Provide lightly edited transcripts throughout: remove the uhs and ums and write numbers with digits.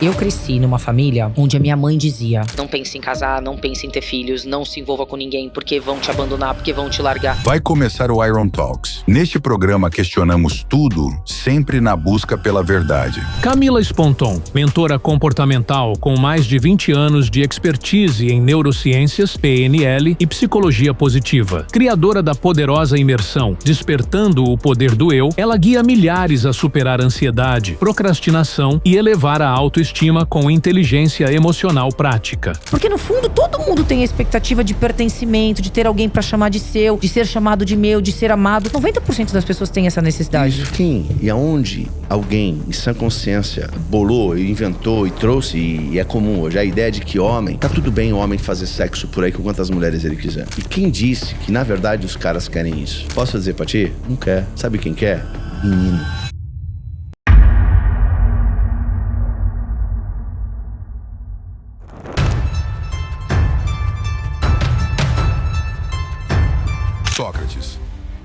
Eu cresci numa família onde a minha mãe dizia: não pense em casar, não pense em ter filhos, não se envolva com ninguém porque vão te abandonar, porque vão te largar. Vai começar o Iron Talks. Neste programa questionamos tudo, sempre na busca pela verdade. Camila Sponton, mentora comportamental com mais de 20 anos de expertise em neurociências, PNL e psicologia positiva. Criadora da poderosa imersão Despertando o Poder do Eu, ela guia milhares a superar ansiedade, procrastinação e elevar a autoestima com inteligência emocional prática. Porque no fundo todo mundo tem a expectativa de pertencimento, de ter alguém pra chamar de seu, de ser chamado de meu, de ser amado. 90% das pessoas têm essa necessidade. Isso quem e aonde alguém em sã consciência bolou, inventou e trouxe, e é comum hoje a ideia de que homem, tá tudo bem o homem fazer sexo por aí com quantas mulheres ele quiser. E quem disse que na verdade os caras querem isso? Posso dizer pra ti? Não quer. Sabe quem quer? Menino. Sócrates.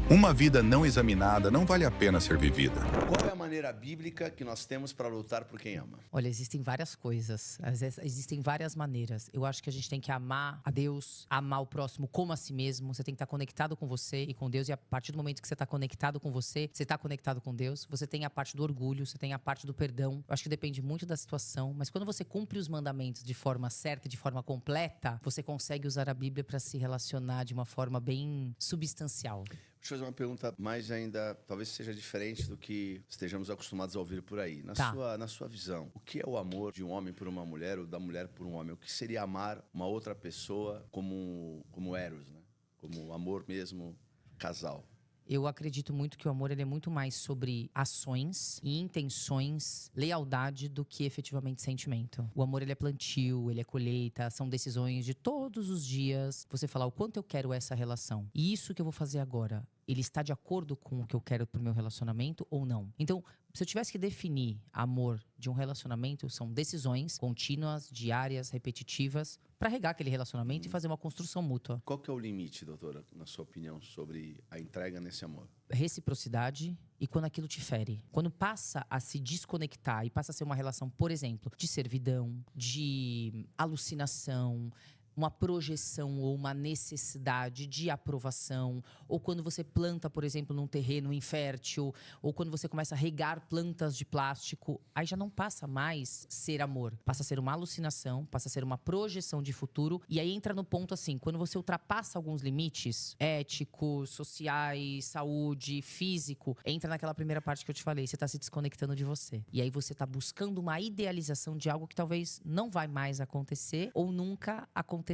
Uma vida não examinada não vale a pena ser vivida. Qual é a maneira bíblica que nós temos para lutar por quem ama? Olha, existem várias coisas, existem várias maneiras. Eu acho que a gente tem que amar a Deus, amar o próximo como a si mesmo. Você tem que estar conectado com você e com Deus. E a partir do momento que você está conectado com você está conectado com Deus. Você tem a parte do orgulho, você tem a parte do perdão. Eu acho que depende muito da situação. Mas quando você cumpre os mandamentos de forma certa, de forma completa, você consegue usar a Bíblia para se relacionar de uma forma bem substancial. Deixa eu fazer uma pergunta mais ainda, talvez seja diferente do que estejamos acostumados a ouvir por aí. Na sua visão, o que é o amor de um homem por uma mulher ou da mulher por um homem? O que seria amar uma outra pessoa como Eros, né? Como amor mesmo, casal? Eu acredito muito que o amor ele é muito mais sobre ações e intenções, lealdade, do que efetivamente sentimento. O amor ele é plantio, ele é colheita, são decisões de todos os dias. Você falar o quanto eu quero essa relação. E isso que eu vou fazer agora, ele está de acordo com o que eu quero pro meu relacionamento ou não? Então, se eu tivesse que definir amor de um relacionamento, são decisões contínuas, diárias, repetitivas, para regar aquele relacionamento e fazer uma construção mútua. Qual que é o limite, doutora, na sua opinião, sobre a entrega nesse amor? Reciprocidade e quando aquilo te fere. Quando passa a se desconectar e passa a ser uma relação, por exemplo, de servidão, de alucinação, uma projeção ou uma necessidade de aprovação, ou quando você planta, por exemplo, num terreno infértil, ou quando você começa a regar plantas de plástico, aí já não passa mais ser amor. Passa a ser uma alucinação, passa a ser uma projeção de futuro, e aí entra no ponto assim, quando você ultrapassa alguns limites éticos, sociais, saúde, físico, entra naquela primeira parte que eu te falei, você tá se desconectando de você. E aí você tá buscando uma idealização de algo que talvez não vai mais acontecer, ou nunca acontecerá.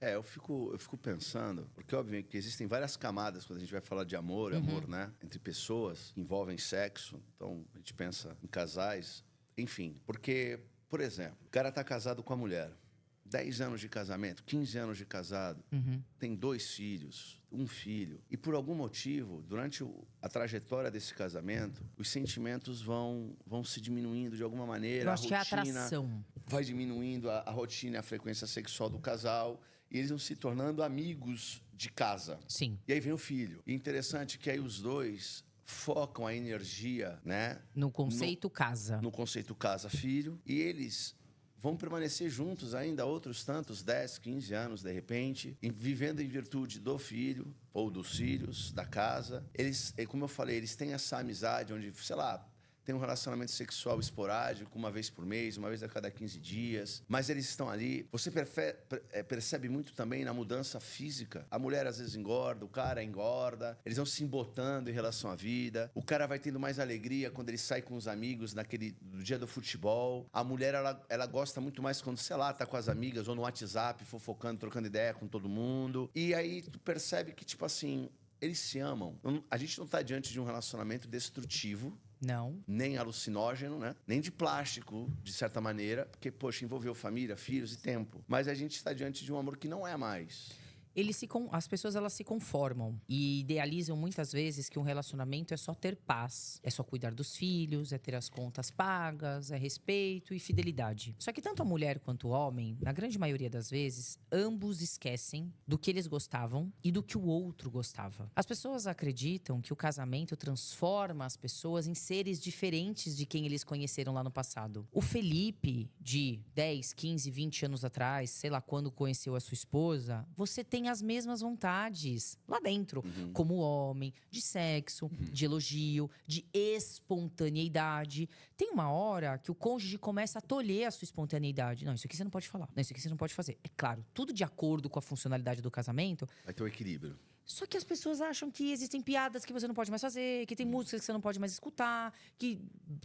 Eu fico pensando, porque óbvio que existem várias camadas quando a gente vai falar de amor, amor, né? Entre pessoas que envolvem sexo. Então, a gente pensa em casais, enfim. Porque, por exemplo, o cara tá casado com a mulher, 10 anos de casamento, 15 anos de casado, tem 2 filhos, um filho. E por algum motivo, durante a trajetória desse casamento, os sentimentos vão se diminuindo de alguma maneira. Eu acho que é a atração. Vai diminuindo a rotina e a frequência sexual do casal. E eles vão se tornando amigos de casa. Sim. E aí vem o filho. E interessante que aí os dois focam a energia, né? No conceito casa. No conceito casa-filho. E eles vão permanecer juntos ainda outros tantos, 10, 15 anos, de repente, vivendo em virtude do filho, ou dos filhos, da casa. Eles, como eu falei, eles têm essa amizade onde, sei lá, tem um relacionamento sexual esporádico, uma vez por mês, uma vez a cada 15 dias. Mas eles estão ali. Você percebe muito também na mudança física. A mulher às vezes engorda, o cara engorda. Eles vão se embotando em relação à vida. O cara vai tendo mais alegria quando ele sai com os amigos no dia do futebol. A mulher, ela gosta muito mais quando, sei lá, tá com as amigas ou no WhatsApp, fofocando, trocando ideia com todo mundo. E aí tu percebe que, tipo assim, eles se amam. A gente não tá diante de um relacionamento destrutivo. Não. Nem alucinógeno, né? Nem de plástico, de certa maneira. Porque, poxa, envolveu família, filhos e tempo. Mas a gente está diante de um amor que não é mais. As pessoas elas se conformam e idealizam muitas vezes que um relacionamento é só ter paz, é só cuidar dos filhos, é ter as contas pagas, é respeito e fidelidade. Só que tanto a mulher quanto o homem, na grande maioria das vezes, ambos esquecem do que eles gostavam e do que o outro gostava. As pessoas acreditam que o casamento transforma as pessoas em seres diferentes de quem eles conheceram lá no passado. O Felipe, de 10, 15, 20 anos atrás, sei lá quando conheceu a sua esposa, você tem as mesmas vontades lá dentro, como homem, de sexo, de elogio, de espontaneidade. Tem uma hora que o cônjuge começa a tolher a sua espontaneidade. Não, isso aqui você não pode falar. Não, isso aqui você não pode fazer. É claro, tudo de acordo com a funcionalidade do casamento. Vai ter um equilíbrio. Só que as pessoas acham que existem piadas que você não pode mais fazer, que tem músicas que você não pode mais escutar, que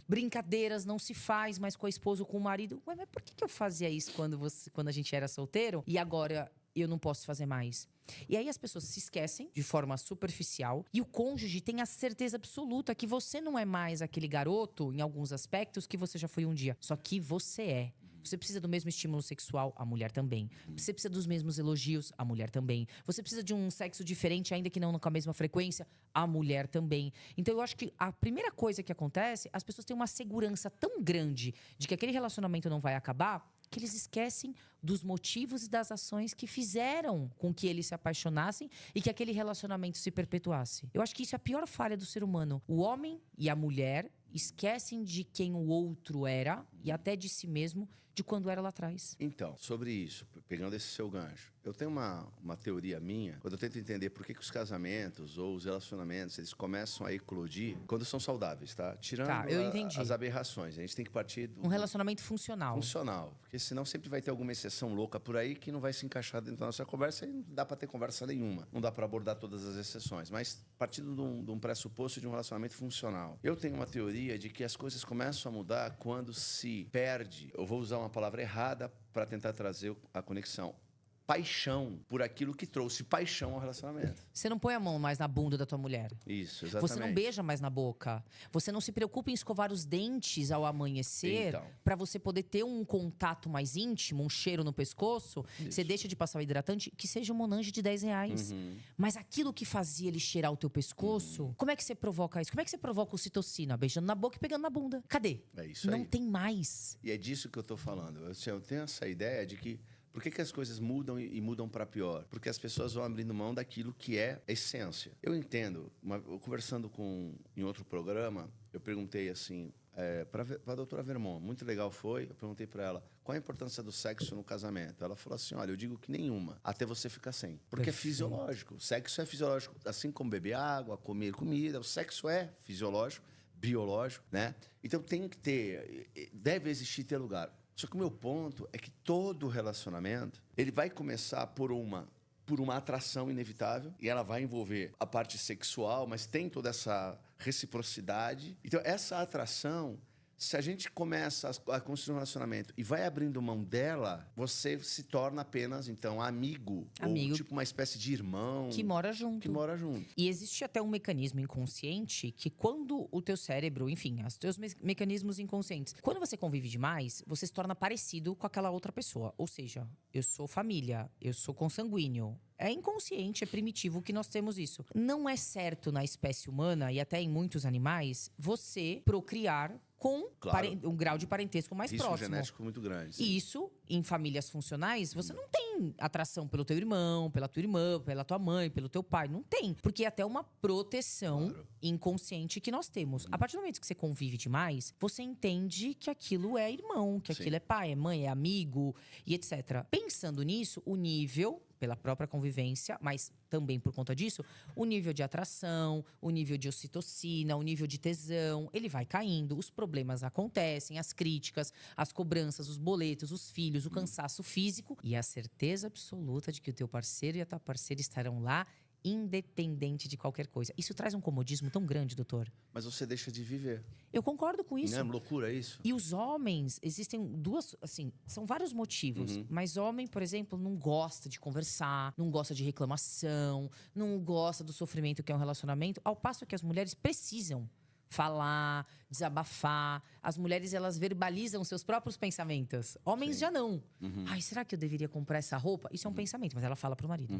brincadeiras não se faz mais com a esposa ou com o marido. Ué, mas por que eu fazia isso quando a gente era solteiro e agora eu não posso fazer mais? E aí as pessoas se esquecem de forma superficial e o cônjuge tem a certeza absoluta que você não é mais aquele garoto, em alguns aspectos, que você já foi um dia. Só que você é. Você precisa do mesmo estímulo sexual, a mulher também. Você precisa dos mesmos elogios, a mulher também. Você precisa de um sexo diferente, ainda que não com a mesma frequência, a mulher também. Então eu acho que a primeira coisa que acontece, as pessoas têm uma segurança tão grande de que aquele relacionamento não vai acabar, que eles esquecem dos motivos e das ações que fizeram com que eles se apaixonassem e que aquele relacionamento se perpetuasse. Eu acho que isso é a pior falha do ser humano. O homem e a mulher esquecem de quem o outro era e até de si mesmo, de quando era lá atrás. Então, sobre isso, pegando esse seu gancho, eu tenho uma teoria minha, quando eu tento entender por que os casamentos ou os relacionamentos, eles começam a eclodir quando são saudáveis, tá? Tirando eu entendi. as aberrações. A gente tem que partir Um relacionamento funcional. Funcional. Porque senão sempre vai ter alguma exceção louca por aí que não vai se encaixar dentro da nossa conversa e não dá para ter conversa nenhuma. Não dá para abordar todas as exceções. Mas partindo de um pressuposto de um relacionamento funcional. Eu tenho uma teoria de que as coisas começam a mudar quando se perde, eu vou usar uma palavra errada para tentar trazer a conexão, paixão por aquilo que trouxe paixão ao relacionamento. Você não põe a mão mais na bunda da tua mulher. Isso, exatamente. Você não beija mais na boca. Você não se preocupa em escovar os dentes ao amanhecer Então. para você poder ter um contato mais íntimo, um cheiro no pescoço. Isso. Você deixa de passar o hidratante, que seja um Monange de R$10. Mas aquilo que fazia ele cheirar o teu pescoço, como é que você provoca isso? Como é que você provoca ocitocina? Beijando na boca e pegando na bunda. Cadê? É isso não aí. tem mais. E é disso que eu tô falando. Eu tenho essa ideia de que por que as coisas mudam e mudam para pior? Porque as pessoas vão abrindo mão daquilo que é a essência. Eu entendo, conversando em outro programa, eu perguntei assim, para a doutora Vermont, muito legal foi, eu perguntei para ela, qual a importância do sexo no casamento? Ela falou assim, olha, eu digo que nenhuma, até você ficar sem. Porque Perfeito. é fisiológico, o sexo é fisiológico, assim como beber água, comer comida, o sexo é fisiológico, biológico, né? Então tem que deve existir ter lugar. Só que o meu ponto é que todo relacionamento, ele vai começar por uma atração inevitável, e ela vai envolver a parte sexual, mas tem toda essa reciprocidade. Então, essa atração, se a gente começa a construir um relacionamento e vai abrindo mão dela, você se torna apenas, então, amigo. Ou tipo uma espécie de irmão. Que mora junto. E existe até um mecanismo inconsciente que quando o teu cérebro, enfim, os teus mecanismos inconscientes, quando você convive demais, você se torna parecido com aquela outra pessoa. Ou seja, eu sou família, eu sou consanguíneo. É inconsciente, é primitivo que nós temos isso. Não é certo na espécie humana e até em muitos animais você procriar com um grau de parentesco mais próximo. Risco genético muito grande. E isso, em famílias funcionais, você não tem atração pelo teu irmão, pela tua irmã, pela tua mãe, pelo teu pai. Não tem. Porque é até uma proteção inconsciente que nós temos. A partir do momento que você convive demais, você entende que aquilo é irmão, que aquilo é pai, é mãe, é amigo e etc. Pensando nisso, o nível, pela própria convivência, mas também por conta disso, o nível de atração, o nível de ocitocina, o nível de tesão, ele vai caindo, os problemas acontecem, as críticas, as cobranças, os boletos, os filhos, o cansaço físico e a certeza absoluta de que o teu parceiro e a tua parceira estarão lá independente de qualquer coisa. Isso traz um comodismo tão grande, doutor. Mas você deixa de viver. Eu concordo com isso. Não é loucura isso? E os homens, existem duas, assim, são vários motivos. Mas homem, por exemplo, não gosta de conversar, não gosta de reclamação, não gosta do sofrimento que é um relacionamento, ao passo que as mulheres precisam falar, desabafar. As mulheres, elas verbalizam seus próprios pensamentos. Homens já não. Ai, será que eu deveria comprar essa roupa? Isso é um pensamento, mas ela fala pro marido.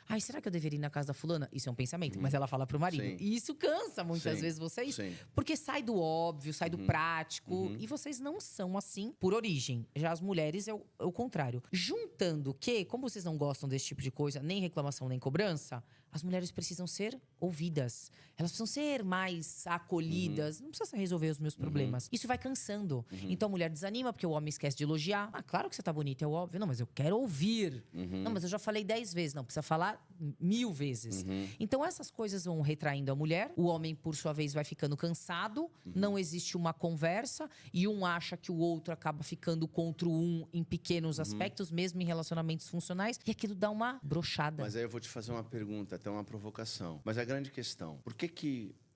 Ai, será que eu deveria ir na casa da fulana? Isso é um pensamento, mas ela fala pro marido. Sim. E isso cansa muitas Sim. vezes vocês, Sim. porque sai do óbvio, sai do prático. E vocês não são assim por origem. Já as mulheres é o contrário. Juntando que, como vocês não gostam desse tipo de coisa, nem reclamação, nem cobrança, as mulheres precisam ser ouvidas. Elas precisam ser mais acolhidas. Não precisa resolver os meus problemas. Isso vai cansando. Então a mulher desanima porque o homem esquece de elogiar. Ah, claro que você tá bonita, é óbvio. Não, mas eu quero ouvir. Não, mas eu já falei 10 vezes. Não, precisa falar 1000 vezes. Então essas coisas vão retraindo a mulher. O homem, por sua vez, vai ficando cansado. Não existe uma conversa. E um acha que o outro acaba ficando contra um em pequenos aspectos, mesmo em relacionamentos funcionais. E aquilo dá uma brochada. Mas aí eu vou te fazer uma pergunta, até uma provocação. Mas a grande questão, por que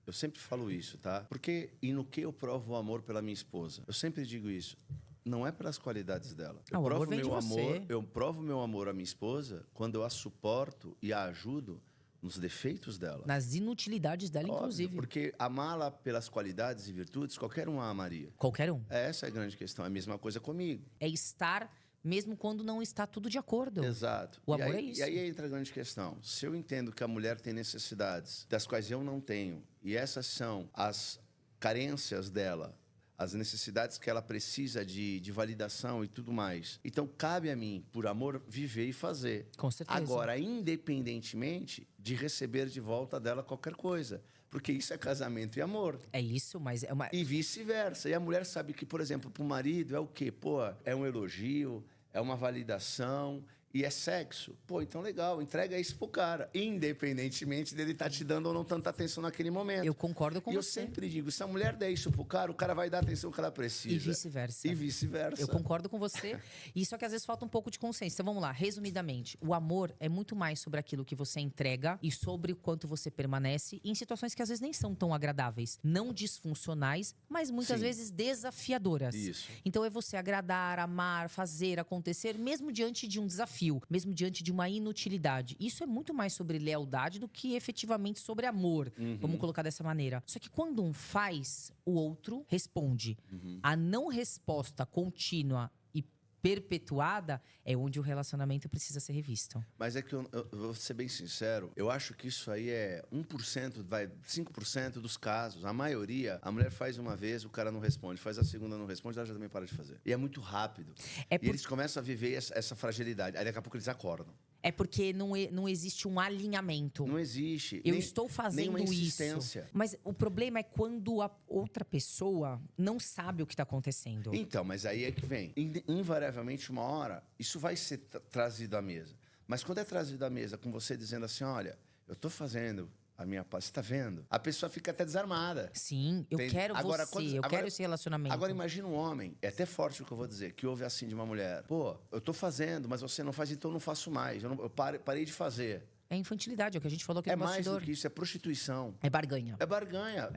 eu sempre falo isso, tá? Porque e no que eu provo o amor pela minha esposa? Eu sempre digo isso. Não é pelas qualidades dela. Ah, o amor vem de você. Eu provo meu amor à minha esposa quando eu a suporto e a ajudo nos defeitos dela. Nas inutilidades dela, Óbvio, inclusive. porque amá-la pelas qualidades e virtudes, qualquer um a amaria. Qualquer um. Essa é a grande questão. É a mesma coisa comigo. É estar mesmo quando não está tudo de acordo. Exato. O amor e aí, é isso. E aí entra a grande questão. Se eu entendo que a mulher tem necessidades das quais eu não tenho, e essas são as carências dela, as necessidades que ela precisa de validação e tudo mais. Então, cabe a mim, por amor, viver e fazer. Com certeza. Agora, independentemente de receber de volta dela qualquer coisa. Porque isso é casamento e amor. É isso, mas é uma... E vice-versa. E a mulher sabe que, por exemplo, para o marido é o quê? Pô, é um elogio, é uma validação e é sexo. Pô, então legal, entrega isso pro cara. Independentemente dele estar te dando ou não tanta atenção naquele momento. Eu concordo com E eu você. sempre digo, se a mulher der isso pro cara, o cara vai dar a atenção que ela precisa. E vice-versa. E vice-versa. Eu concordo com você. E só que às vezes falta um pouco de consciência. Então vamos lá, resumidamente. O amor é muito mais sobre aquilo que você entrega e sobre o quanto você permanece em situações que às vezes nem são tão agradáveis. Não disfuncionais, mas muitas Sim. vezes desafiadoras. Isso. Então é você agradar, amar, fazer, acontecer, mesmo diante de um desafio, mesmo diante de uma inutilidade. Isso é muito mais sobre lealdade do que efetivamente sobre amor. Vamos colocar dessa maneira. Só que quando um faz, o outro responde. A não resposta contínua e perpetuada é onde o relacionamento precisa ser revisto. Mas é que eu vou ser bem sincero, eu acho que isso aí é 1%, 5% dos casos. A maioria, a mulher faz uma vez, o cara não responde. Faz a segunda, não responde, ela já também para de fazer. E é muito rápido. É E eles começam a viver essa fragilidade. Aí daqui a pouco eles acordam. É porque não existe um alinhamento. Não existe. Eu estou fazendo nenhuma isso. insistência. Mas o problema é quando a outra pessoa não sabe o que está acontecendo. Então, mas aí é que vem. Invariavelmente, uma hora, isso vai ser trazido à mesa. Mas quando é trazido à mesa com você dizendo assim, olha, eu estou fazendo a minha parte, você está vendo? A pessoa fica até desarmada. Sim, eu Entende? quero Agora, você, eu quero esse relacionamento. Agora imagina um homem, é até forte o que eu vou dizer, que ouve assim de uma mulher. Pô, eu tô fazendo, mas você não faz, então eu não faço mais. Eu parei de fazer. É infantilidade, é o que a gente falou aqui É no mais bastidor. do que isso, é prostituição. É barganha. É barganha.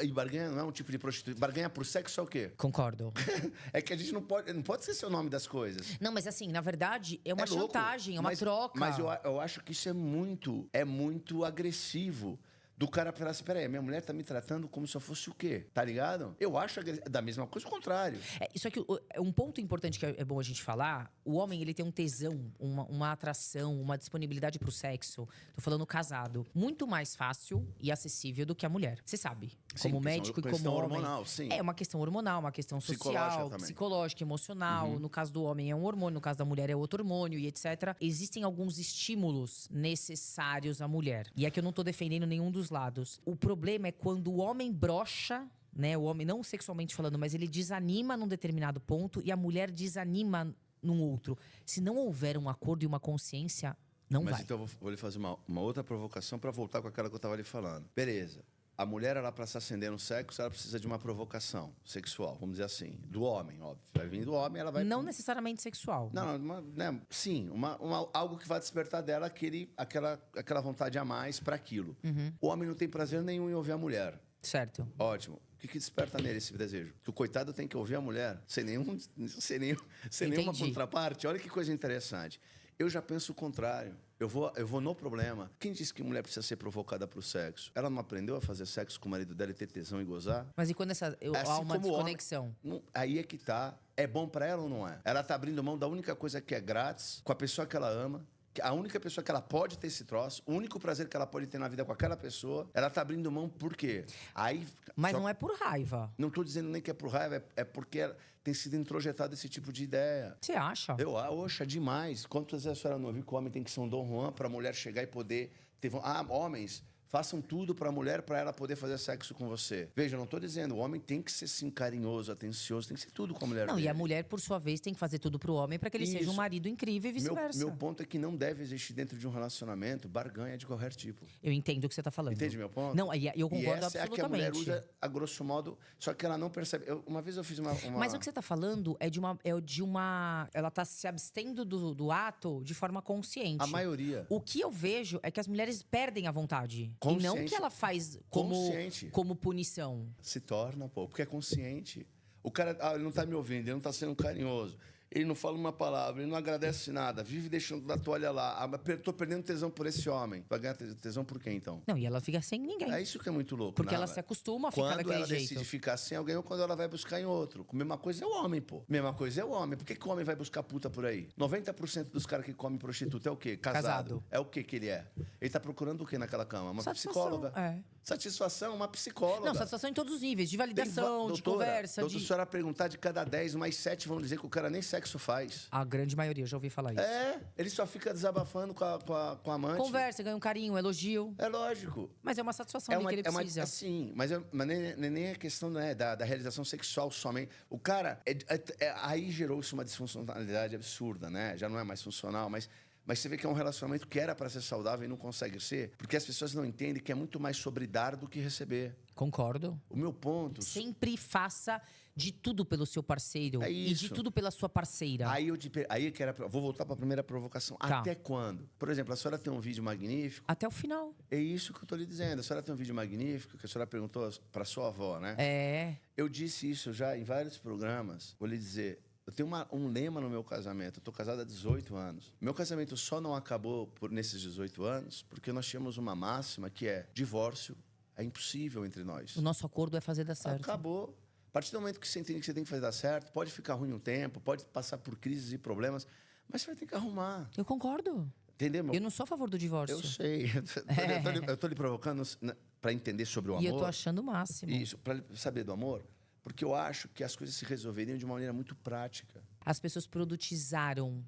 E barganha não é um tipo de prostituição. Barganha por sexo é o quê? Concordo. É que a gente não pode ser o nome das coisas. Não, mas assim, na verdade, é uma louco, chantagem, é uma troca. Mas eu acho que isso é muito agressivo. Do cara falar assim, peraí, minha mulher tá me tratando como se eu fosse o quê? Tá ligado? Eu acho da mesma coisa, o contrário. Isso aqui, um ponto importante que é bom a gente falar, o homem, ele tem um tesão, uma atração, uma disponibilidade pro sexo, tô falando casado, muito mais fácil e acessível do que a mulher. Você sabe, Sim, como médico e como questão homem. hormonal, sim. É uma questão hormonal, uma questão Psicológica social, também. psicológica, emocional. No caso do homem é um hormônio, no caso da mulher é outro hormônio e etc. Existem alguns estímulos necessários à mulher. E aqui eu não tô defendendo nenhum dos lados. O problema é quando o homem brocha, né? O homem, não sexualmente falando, mas ele desanima num determinado ponto e a mulher desanima num outro. Se não houver um acordo e uma consciência, não Mas vai. então eu vou lhe fazer uma outra provocação para voltar com aquela que eu estava lhe falando. Beleza. A mulher, ela para se acender no sexo, ela precisa de uma provocação sexual, vamos dizer assim. Do homem, óbvio. Vai vir do homem, ela vai... Não necessariamente sexual. Não, sim, algo que vai despertar dela aquela vontade a mais para aquilo. O homem não tem prazer nenhum em ouvir a mulher. Certo. Ótimo. O que desperta nele esse desejo? Que o coitado tem que ouvir a mulher sem nenhuma Entendi. contraparte. Olha que coisa interessante. Eu já penso o contrário. Eu vou no problema. Quem disse que mulher precisa ser provocada pro sexo? Ela não aprendeu a fazer sexo com o marido dela e ter tesão e gozar? Mas e quando há uma como desconexão? Aí é que tá. É bom pra ela ou não é? Ela tá abrindo mão da única coisa que é grátis, com a pessoa que ela ama. A única pessoa que ela pode ter esse troço, o único prazer que ela pode ter na vida com aquela pessoa, ela tá abrindo mão por quê? Mas não é por raiva. Não tô dizendo nem que é por raiva, é porque tem sido introjetado esse tipo de ideia. Você acha? Oxa, demais. Quantas vezes a senhora não ouviu que o homem tem que ser um Dom Juan pra mulher chegar e poder ter... homens... Façam tudo para a mulher, para ela poder fazer sexo com você. Veja, eu não estou dizendo, o homem tem que ser sim carinhoso, atencioso, tem que ser tudo com a mulher Não, dele. e a mulher, por sua vez, tem que fazer tudo pro homem para que ele seja um marido incrível e vice-versa. Meu ponto é que não deve existir dentro de um relacionamento barganha de qualquer tipo. Eu entendo o que você está falando. Entende meu ponto? Não, eu concordo essa absolutamente. É a que a mulher usa, a grosso modo, só que ela não percebe. Uma vez eu fiz uma... Mas o que você está falando é de uma... Ela está se abstendo do ato de forma consciente. A maioria. O que eu vejo é que as mulheres perdem a vontade. Consciente. E não que ela faz como punição. Se torna, porque é consciente. O cara, ele não tá me ouvindo, ele não tá sendo carinhoso. Ele não fala uma palavra, ele não agradece nada, vive deixando da toalha lá. Tô perdendo tesão por esse homem. Vai ganhar tesão por quem, então? Não, e ela fica sem ninguém. É isso que é muito louco. Porque ela se acostuma a ficar daquele jeito. Quando ela decide ficar sem alguém ou quando ela vai buscar em outro. A mesma coisa é o homem, pô. Mesma coisa é o homem. Por que o homem vai buscar puta por aí? 90% dos caras que comem prostituta é o quê? Casado. É o quê que ele é? Ele tá procurando o quê naquela cama? Uma psicóloga. Satisfação, uma psicóloga. Não, satisfação em todos os níveis. De validação, de conversa. Se a senhora perguntar, de cada 10, mais 7 vão dizer que o cara nem sexo faz. A grande maioria, já ouvi falar isso. Ele só fica desabafando com a amante. Conversa, ganha um carinho, um elogio. É lógico. Mas é uma satisfação ali que ele precisa. Sim, mas nem a questão da realização sexual somente. O cara, aí gerou-se uma disfuncionalidade absurda, né? Já não é mais funcional, mas você vê que é um relacionamento que era para ser saudável e não consegue ser, porque as pessoas não entendem que é muito mais sobre dar do que receber. Concordo. O meu ponto... Sempre faça de tudo pelo seu parceiro. E de tudo pela sua parceira. Vou voltar para a primeira provocação. Tá. Até quando? Por exemplo, a senhora tem um vídeo magnífico... Até o final. É isso que eu tô lhe dizendo. A senhora tem um vídeo magnífico que a senhora perguntou para sua avó, né? Eu disse isso já em vários programas. Vou lhe dizer... Eu tenho um lema no meu casamento. Eu tô casado há 18 anos. Meu casamento só não acabou nesses 18 anos porque nós tínhamos uma máxima que é divórcio é impossível entre nós. O nosso acordo é fazer dar certo. Acabou. A partir do momento que você entende que você tem que fazer dar certo, pode ficar ruim um tempo, pode passar por crises e problemas, mas você vai ter que arrumar. Eu concordo. Entendeu? Eu não sou a favor do divórcio. Eu sei. Eu tô lhe provocando para entender sobre o amor. E eu tô achando o máximo. Isso, para saber do amor. Porque eu acho que as coisas se resolveriam de uma maneira muito prática. As pessoas produtizaram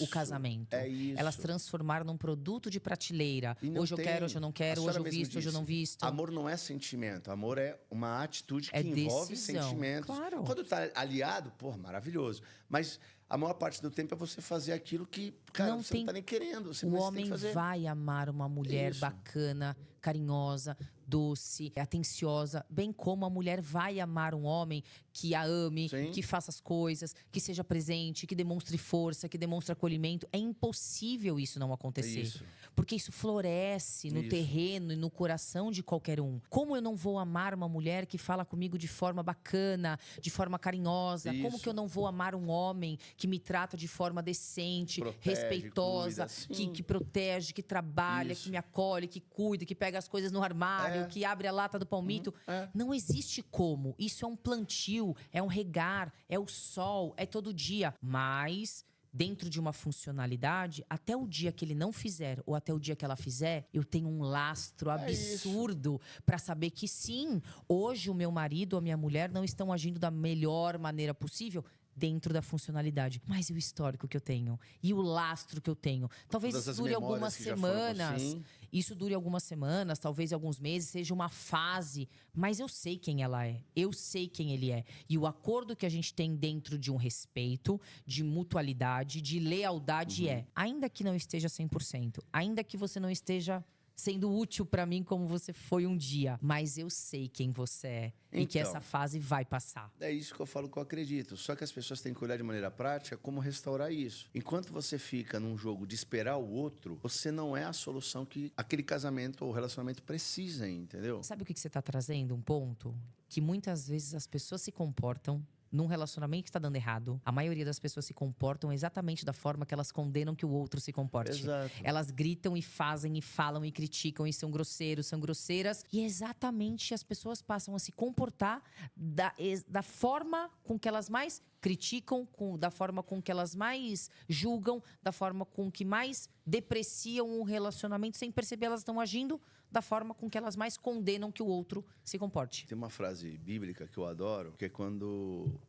o casamento. É isso. Elas transformaram num produto de prateleira. Hoje eu quero, hoje eu não quero, hoje eu visto, hoje eu não visto. Amor não é sentimento. Amor é uma atitude que envolve sentimentos. Claro. Quando tá aliado, maravilhoso. Mas a maior parte do tempo é você fazer aquilo que, cara, você não tá nem querendo. O homem vai amar uma mulher bacana, carinhosa, doce, atenciosa, bem como a mulher vai amar um homem que a ame, que faça as coisas, que seja presente, que demonstre força, que demonstre acolhimento. É impossível isso não acontecer. Porque isso floresce no terreno e no coração de qualquer um. Como eu não vou amar uma mulher que fala comigo de forma bacana, de forma carinhosa? Como que eu não vou amar um homem que me trata de forma decente, respeitosa, cuida, que protege, que trabalha, que me acolhe, que cuida, que pega as coisas no armário, que abre a lata do palmito? Não existe como. Isso é um plantio, é um regar, é o sol, é todo dia. Mas dentro de uma funcionalidade, até o dia que ele não fizer ou até o dia que ela fizer, eu tenho um lastro absurdo para saber que sim, hoje o meu marido ou a minha mulher não estão agindo da melhor maneira possível dentro da funcionalidade. Mas e o histórico que eu tenho? E o lastro que eu tenho? Talvez isso dure algumas semanas. Isso dure algumas semanas, talvez alguns meses, seja uma fase. Mas eu sei quem ela é. Eu sei quem ele é. E o acordo que a gente tem dentro de um respeito, de mutualidade, de lealdade ainda que não esteja 100%, ainda que você não esteja sendo útil pra mim como você foi um dia. Mas eu sei quem você é. E que essa fase vai passar. É isso que eu falo que eu acredito. Só que as pessoas têm que olhar de maneira prática como restaurar isso. Enquanto você fica num jogo de esperar o outro, você não é a solução que aquele casamento ou relacionamento precisa, entendeu? Sabe o que você tá trazendo? Um ponto? Que muitas vezes as pessoas se comportam num relacionamento que está dando errado, a maioria das pessoas se comportam exatamente da forma que elas condenam que o outro se comporte. Exato. Elas gritam e fazem e falam e criticam e são grosseiros, são grosseiras. E exatamente as pessoas passam a se comportar da forma com que elas mais criticam, da forma com que elas mais julgam, da forma com que mais depreciam o relacionamento. Sem perceber, elas estão agindo da forma com que elas mais condenam que o outro se comporte. Tem uma frase bíblica que eu adoro, que é quando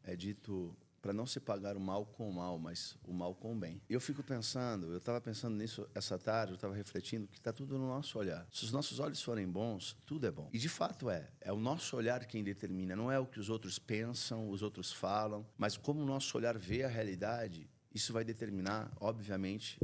é dito para não se pagar o mal com o mal, mas o mal com o bem. E eu fico pensando, eu estava pensando nisso essa tarde, eu estava refletindo que está tudo no nosso olhar. Se os nossos olhos forem bons, tudo é bom. E de fato é o nosso olhar quem determina, não é o que os outros pensam, os outros falam, mas como o nosso olhar vê a realidade, isso vai determinar, obviamente,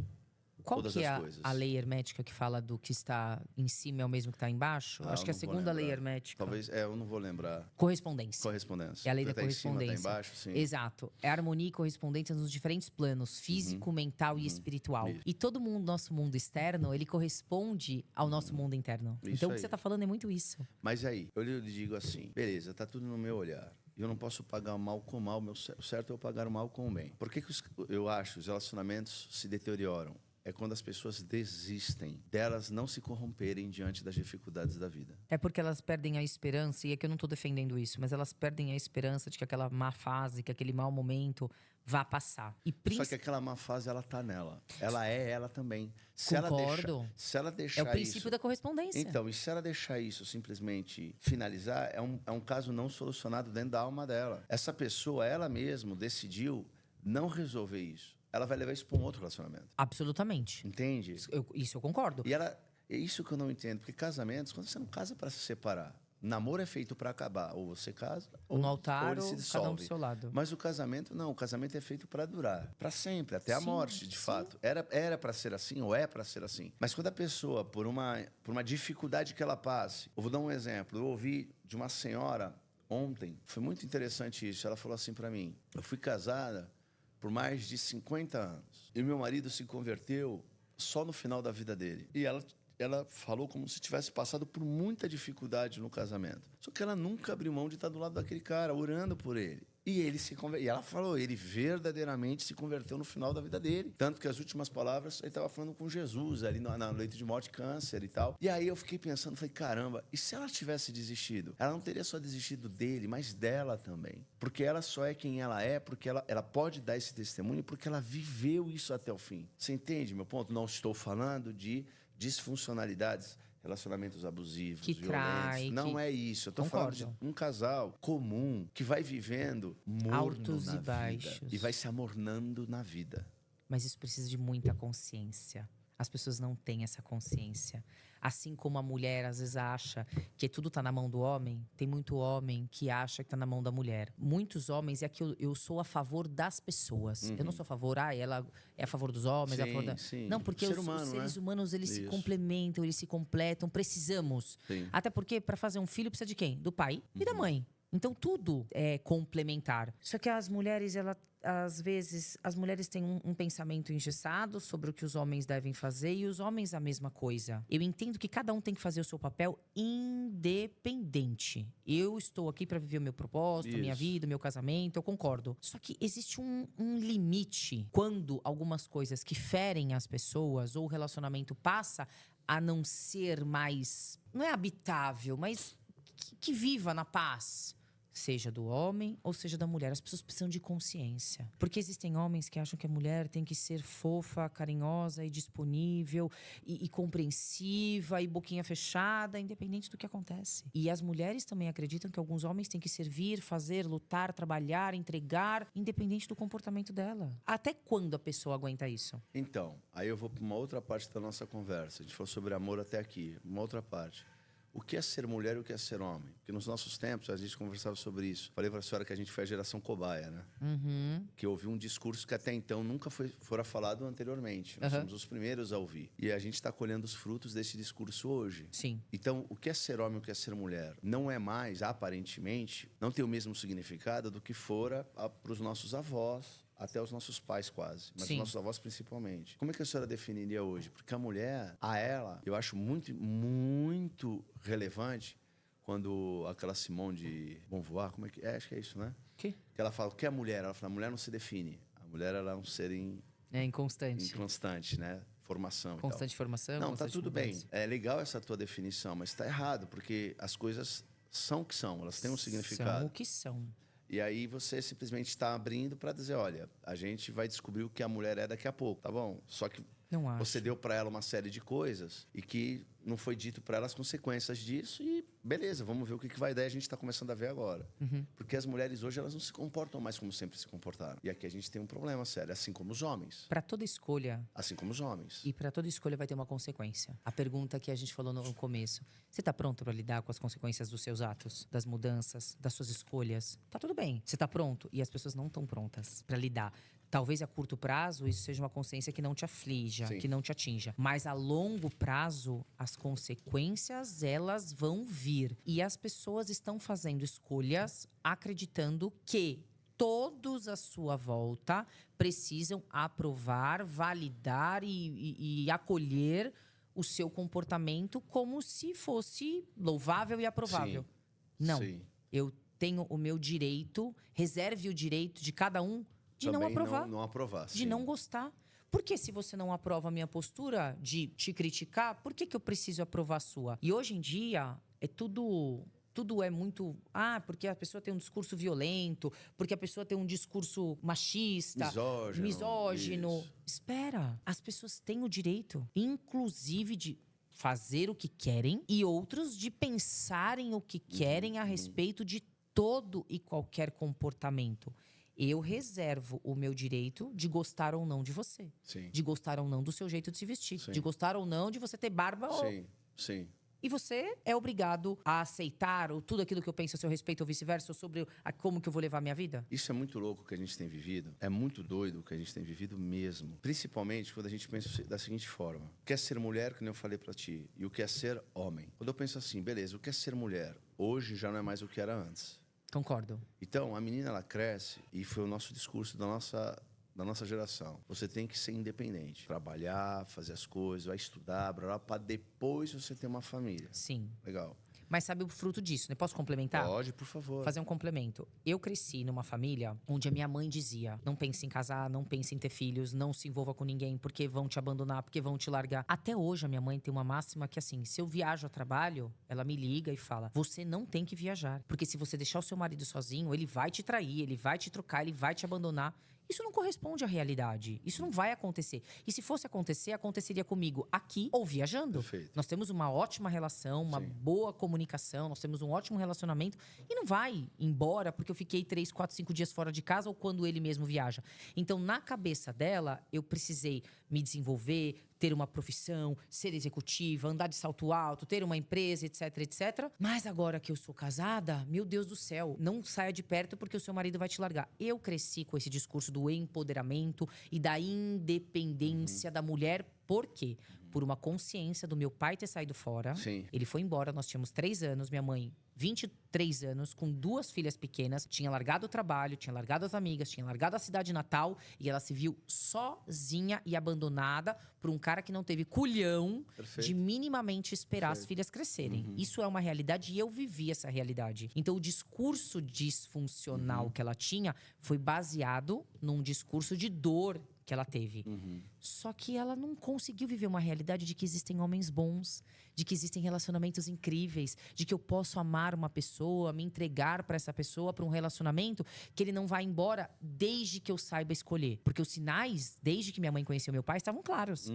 Qual todas que é as coisas. a lei hermética que fala do que está em cima é o mesmo que está embaixo? Acho que é a eu não vou segunda lei lembrar. hermética. Talvez, eu não vou lembrar. Correspondência. Correspondência. É a lei da Tá em cima, correspondência. tá embaixo, sim. Exato. É harmonia e correspondência nos diferentes planos, físico, mental e espiritual. Isso. E todo mundo, nosso mundo externo, ele corresponde ao nosso mundo interno. Isso Então o que aí. você está falando é muito isso. Mas aí, eu lhe digo assim, beleza, tá tudo no meu olhar. Eu não posso pagar o mal com o mal, o certo é eu pagar o mal com o bem. Por que eu acho que os relacionamentos se deterioram? É quando as pessoas desistem delas não se corromperem diante das dificuldades da vida. É porque elas perdem a esperança, e é que eu não estou defendendo isso, mas elas perdem a esperança de que aquela má fase, que aquele mau momento vá passar. E Só que aquela má fase, ela tá nela. Ela é ela também. Se Concordo. ela deixar é o princípio isso, da correspondência. Então, e se ela deixar isso simplesmente finalizar, é um caso não solucionado dentro da alma dela. Essa pessoa, ela mesma, decidiu não resolver isso. Ela vai levar isso para um outro relacionamento. Absolutamente. Entende? Isso eu concordo. E é isso que eu não entendo. Porque casamentos, quando você não casa para se separar, namoro é feito para acabar. Ou você casa, Ou no altar, ele se ou dissolve. cada um do seu lado. Mas o casamento, não. O casamento é feito para durar. Para sempre, até a Sim, morte, de sim. fato. Era para ser assim, ou é para ser assim. Mas quando a pessoa, por uma dificuldade que ela passe... Eu vou dar um exemplo. Eu ouvi de uma senhora ontem. Foi muito interessante isso. Ela falou assim para mim. Eu fui casada por mais de 50 anos. E meu marido se converteu só no final da vida dele. E ela falou como se tivesse passado por muita dificuldade no casamento. Só que ela nunca abriu mão de estar do lado daquele cara, orando por ele. E ela falou, ele verdadeiramente se converteu no final da vida dele. Tanto que as últimas palavras, ele estava falando com Jesus, ali na leito de morte, câncer e tal. E aí eu fiquei pensando, falei, caramba, e se ela tivesse desistido? Ela não teria só desistido dele, mas dela também. Porque ela só é quem ela é, porque ela pode dar esse testemunho, porque ela viveu isso até o fim. Você entende meu ponto? Não estou falando de disfuncionalidades, relacionamentos abusivos, Que violentos. trai, Não que- é isso. Eu tô Concordo. falando de um casal comum que vai vivendo morno Altos na e vida baixos. e vai se amornando na vida. Mas isso precisa de muita consciência. As pessoas não têm essa consciência. Assim como a mulher às vezes acha que tudo está na mão do homem, tem muito homem que acha que está na mão da mulher. Muitos homens, é que eu sou a favor das pessoas. Eu não sou a favor, ela é a favor dos homens, é a favor da... Sim. Não, porque Ser os humano, seres né? humanos, eles se Isso. complementam, eles se completam, precisamos. Sim. Até porque para fazer um filho precisa de quem? Do pai e da mãe. Então tudo é complementar. Só que as mulheres, às vezes, as mulheres têm um pensamento engessado sobre o que os homens devem fazer e os homens a mesma coisa. Eu entendo que cada um tem que fazer o seu papel independente. Eu estou aqui para viver o meu propósito, minha Isso. vida, o meu casamento, eu concordo. Só que existe um limite quando algumas coisas que ferem as pessoas ou o relacionamento passa a não ser mais, não é habitável, mas que viva na paz. Seja do homem ou seja da mulher. As pessoas precisam de consciência. Porque existem homens que acham que a mulher tem que ser fofa, carinhosa e disponível e compreensiva e boquinha fechada, independente do que acontece. E as mulheres também acreditam que alguns homens têm que servir, fazer, lutar, trabalhar, entregar, independente do comportamento dela. Até quando a pessoa aguenta isso? Então, aí eu vou para uma outra parte da nossa conversa. A gente falou sobre amor até aqui. Uma outra parte. O que é ser mulher e o que é ser homem? Porque nos nossos tempos a gente conversava sobre isso. Falei para a senhora que a gente foi a geração cobaia, né? Que ouviu um discurso que até então nunca fora falado anteriormente. Nós somos os primeiros a ouvir. E a gente está colhendo os frutos desse discurso hoje. Sim. Então, o que é ser homem e o que é ser mulher? Não é mais, aparentemente, não tem o mesmo significado do que fora para os nossos avós, até os nossos pais quase, mas Sim. os nossos avós principalmente. Como é que a senhora definiria hoje? Porque a mulher, a ela, eu acho muito, muito relevante quando aquela Simone de Beauvoir, como é que é? Acho que é isso, né? Que? Que ela fala, o que é a mulher? Ela fala, a mulher não se define. A mulher, ela é um ser Inconstante. inconstante, né? Formação Constante e formação, tal. Não, tá constante tudo bem. mudança. É legal essa tua definição, mas tá errado, porque as coisas são o que são, elas têm um significado. São o que são. E aí você simplesmente está abrindo para dizer, olha, a gente vai descobrir o que a mulher é daqui a pouco, tá bom? Só que Não acho. você deu para ela uma série de coisas e que não foi dito para ela as consequências disso e beleza, vamos ver o que vai dar. A gente está começando a ver agora. Porque as mulheres hoje, elas não se comportam mais como sempre se comportaram. E aqui a gente tem um problema sério, assim como os homens. Para toda escolha, Assim como os homens. e para toda escolha vai ter uma consequência. A pergunta que a gente falou no começo. Você tá pronto para lidar com as consequências dos seus atos, das mudanças, das suas escolhas? Tá tudo bem. Você tá pronto? E as pessoas não estão prontas para lidar. Talvez a curto prazo isso seja uma consciência que não te aflija, Sim. que não te atinja. Mas a longo prazo, as consequências, elas vão vir. E as pessoas estão fazendo escolhas acreditando que todos à sua volta precisam aprovar, validar e acolher o seu comportamento como se fosse louvável e aprovável. Sim. Não. Sim. Eu tenho o meu direito, reserve o direito de cada um de não Também aprovar, não aprovar. de não gostar. Porque se você não aprova a minha postura de te criticar, por que eu preciso aprovar a sua? E hoje em dia, é tudo é muito... porque a pessoa tem um discurso violento, porque a pessoa tem um discurso machista, misógino. Isso. Espera, as pessoas têm o direito, inclusive de fazer o que querem e outros de pensarem o que querem a respeito de todo e qualquer comportamento. Eu reservo o meu direito de gostar ou não de você. Sim. De gostar ou não do seu jeito de se vestir. Sim. De gostar ou não de você ter barba ou... Sim, sim. E você é obrigado a aceitar tudo aquilo que eu penso a seu respeito ou vice-versa, ou sobre como que eu vou levar a minha vida? Isso é muito louco que a gente tem vivido. É muito doido o que a gente tem vivido mesmo. Principalmente quando a gente pensa da seguinte forma. O que é ser mulher, que nem eu falei pra ti, e o que é ser homem. Quando eu penso assim, beleza, o que é ser mulher? Hoje já não é mais o que era antes. Concordo. Então, a menina, ela cresce, e foi o nosso discurso da nossa geração. Você tem que ser independente. Trabalhar, fazer as coisas, vai estudar, para depois você ter uma família. Sim. Legal. Mas sabe o fruto disso, né? Posso complementar? Pode, por favor. Fazer um complemento. Eu cresci numa família onde a minha mãe dizia: não pense em casar, não pense em ter filhos, não se envolva com ninguém, porque vão te abandonar, porque vão te largar. Até hoje, a minha mãe tem uma máxima que, assim, se eu viajo a trabalho, ela me liga e fala: você não tem que viajar. Porque se você deixar o seu marido sozinho, ele vai te trair, ele vai te trocar, ele vai te abandonar. Isso não corresponde à realidade. Isso não vai acontecer. E se fosse acontecer, aconteceria comigo aqui ou viajando. Perfeito. Nós temos uma ótima relação, uma Sim. boa comunicação, nós temos um ótimo relacionamento. E não vai embora porque eu fiquei 3, 4, 5 dias fora de casa ou quando ele mesmo viaja. Então, na cabeça dela, eu precisei me desenvolver, ter uma profissão, ser executiva, andar de salto alto, ter uma empresa, etc, etc. Mas agora que eu sou casada, meu Deus do céu, não saia de perto porque o seu marido vai te largar. Eu cresci com esse discurso do empoderamento e da independência da mulher. Por quê? Por uma consciência do meu pai ter saído fora. Sim. Ele foi embora, nós tínhamos 3 anos, minha mãe 23 anos, com 2 filhas pequenas, tinha largado o trabalho, tinha largado as amigas, tinha largado a cidade natal e ela se viu sozinha e abandonada por um cara que não teve culhão Perfeito. de minimamente esperar as Perfeito. filhas crescerem. Isso é uma realidade e eu vivi essa realidade. Então o discurso disfuncional que ela tinha foi baseado num discurso de dor que ela teve. Só que ela não conseguiu viver uma realidade de que existem homens bons, de que existem relacionamentos incríveis, de que eu posso amar uma pessoa, me entregar para essa pessoa, para um relacionamento que ele não vai embora desde que eu saiba escolher. Porque os sinais, desde que minha mãe conheceu meu pai, estavam claros.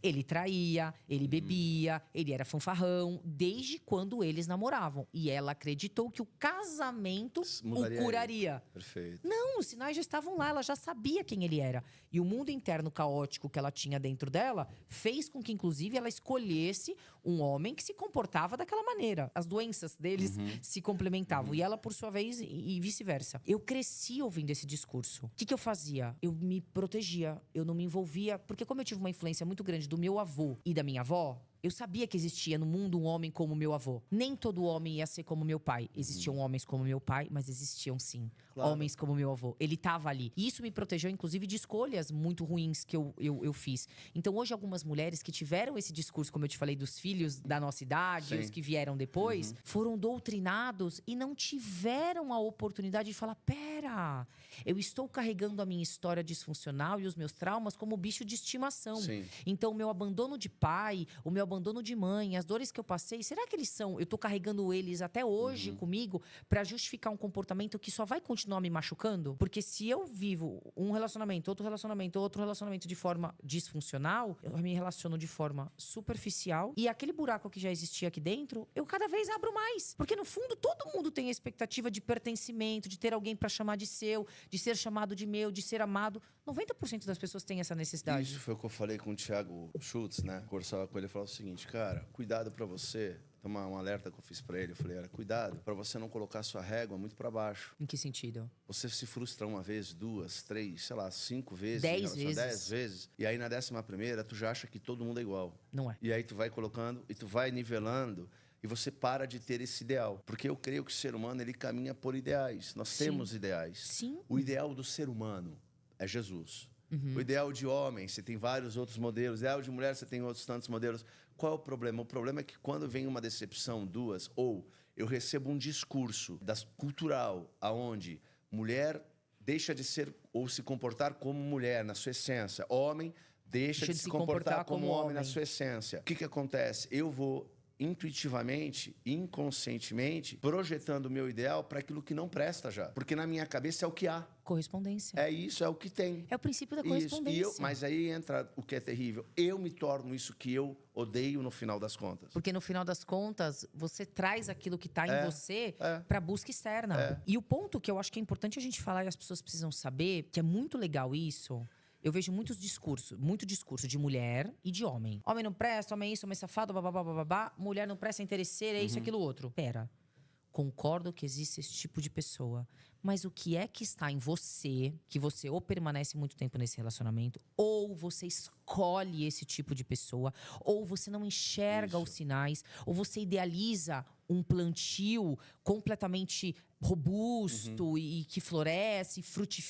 Ele traía, ele bebia, ele era fanfarrão, desde quando eles namoravam. E ela acreditou que o casamento Mudaria o curaria. Perfeito. Não, os sinais já estavam lá, ela já sabia quem ele era. E o mundo interno caótico que ela tinha dentro dela fez com que, inclusive, ela escolhesse um homem que se comportava daquela maneira. As doenças deles se complementavam. E ela, por sua vez, e vice-versa. Eu cresci ouvindo esse discurso. O que eu fazia? Eu me protegia, eu não me envolvia. Porque como eu tive uma influência muito grande do meu avô e da minha avó, Eu sabia que existia no mundo um homem como meu avô. Nem todo homem ia ser como meu pai. Existiam homens como meu pai, mas existiam sim homens como meu avô. Ele tava ali. E isso me protegeu, inclusive, de escolhas muito ruins que eu fiz. Então, hoje, algumas mulheres que tiveram esse discurso, como eu te falei, dos filhos da nossa idade, os que vieram depois, foram doutrinados e não tiveram a oportunidade de falar: pera, eu estou carregando a minha história disfuncional e os meus traumas como bicho de estimação. Sim. Então, o meu abandono de pai, o meu abandono de mãe, as dores que eu passei, será que eles são... Eu tô carregando eles até hoje comigo pra justificar um comportamento que só vai continuar me machucando? Porque se eu vivo um relacionamento, outro relacionamento de forma disfuncional, eu me relaciono de forma superficial e aquele buraco que já existia aqui dentro, eu cada vez abro mais. Porque no fundo, todo mundo tem a expectativa de pertencimento, de ter alguém pra chamar de seu, de ser chamado de meu, de ser amado. 90% das pessoas têm essa necessidade. Isso foi o que eu falei com o Thiago Schultz, né? Conversava com ele e falava o seguinte: cara, cuidado pra você. Um alerta que eu fiz pra ele. Eu falei: cuidado pra você não colocar sua régua muito pra baixo. Em que sentido? Você se frustra uma vez, 2, 3, sei lá, 5 vezes. 10 vezes. 10 vezes. E aí na 11ª, tu já acha que todo mundo é igual. Não é. E aí tu vai colocando e tu vai nivelando. E você para de ter esse ideal. Porque eu creio que o ser humano, ele caminha por ideais. Nós temos ideais. Sim. O ideal do ser humano é Jesus. O ideal de homem, você tem vários outros modelos. O ideal de mulher, você tem outros tantos modelos. Qual é o problema? O problema é que quando vem uma decepção, 2, ou eu recebo um discurso cultural aonde mulher deixa de ser ou se comportar como mulher na sua essência. Homem deixa de se comportar como homem na sua essência. O que acontece? Eu vou intuitivamente, inconscientemente, projetando o meu ideal para aquilo que não presta já. Porque na minha cabeça é o que há. Correspondência. É isso, é o que tem. É o princípio da correspondência. Mas aí entra o que é terrível. Eu me torno isso que eu odeio no final das contas. Porque no final das contas, você traz aquilo que está em você para busca externa. E o ponto que eu acho que é importante a gente falar e as pessoas precisam saber, que é muito legal isso... Eu vejo muito discurso de mulher e de homem. Homem não presta, homem é isso, homem é safado, babá. Mulher não presta, é interesseira, é isso, aquilo, outro. Pera, concordo que existe esse tipo de pessoa. Mas o que é que está em você, que você ou permanece muito tempo nesse relacionamento, ou você escolhe esse tipo de pessoa, ou você não enxerga os sinais, ou você idealiza um plantio completamente robusto e que floresce,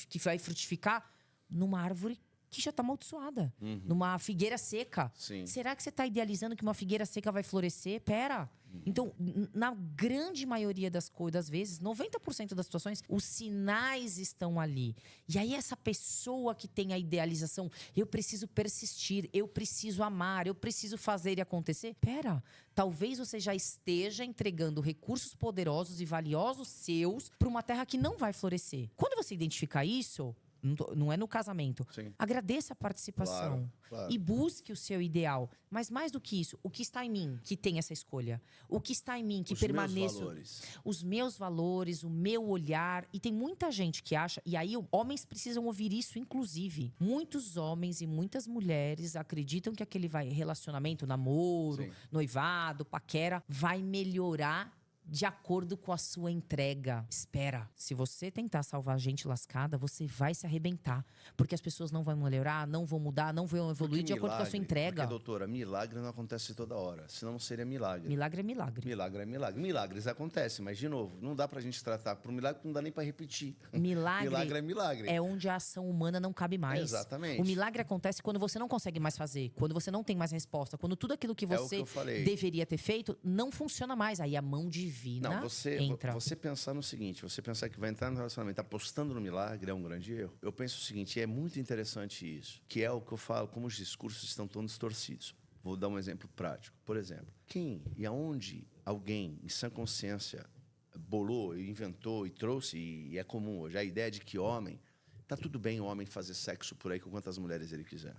que vai frutificar numa árvore que já está amaldiçoada. Numa figueira seca. Sim. Será que você está idealizando que uma figueira seca vai florescer? Pera. Então, na grande maioria das vezes, 90% das situações, os sinais estão ali. E aí essa pessoa que tem a idealização, eu preciso persistir, eu preciso amar, eu preciso fazer e acontecer. Pera, talvez você já esteja entregando recursos poderosos e valiosos seus para uma terra que não vai florescer. Quando você identificar isso... Não é no casamento. Sim. Agradeça a participação. Claro. E busque o seu ideal. Mas mais do que isso, o que está em mim que tem essa escolha? O que está em mim que permaneça? Os meus valores, o meu olhar. E tem muita gente que acha... E aí, homens precisam ouvir isso, inclusive. Muitos homens e muitas mulheres acreditam que aquele relacionamento, namoro, noivado, paquera, vai melhorar de acordo com a sua entrega. Espera, se você tentar salvar gente lascada, você vai se arrebentar. Porque as pessoas não vão melhorar, não vão mudar, não vão evoluir de acordo com a sua entrega. Porque, doutora, milagre não acontece toda hora. Senão não seria milagre. Milagre é milagre. Milagre é milagre. Milagres acontecem, mas, de novo, não dá pra gente tratar por um milagre que não dá nem pra repetir. Milagre é milagre. É onde a ação humana não cabe mais. Exatamente. O milagre acontece quando você não consegue mais fazer, quando você não tem mais resposta, quando tudo aquilo que você deveria ter feito não funciona mais. Aí a mão divina entra. Você pensar no seguinte, você pensar que vai entrar no relacionamento apostando no milagre é um grande erro. Eu penso o seguinte, é muito interessante isso, que é o que eu falo, como os discursos estão tão distorcidos. Vou dar um exemplo prático. Por exemplo, quem e aonde alguém, em sã consciência, bolou, inventou e trouxe, e é comum hoje, a ideia de que homem, tá tudo bem o homem fazer sexo por aí com quantas mulheres ele quiser.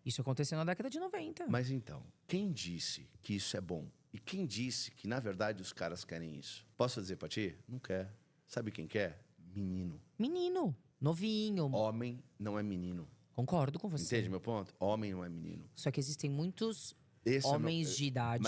Isso aconteceu na década de 90. Mas então, quem disse que isso é bom? E quem disse que, na verdade, os caras querem isso? Posso dizer pra ti? Não quer. Sabe quem quer? Menino. Menino. Novinho. Homem não é menino. Concordo com você. Entende meu ponto? Homem não é menino. Só que existem muitos homens de idade,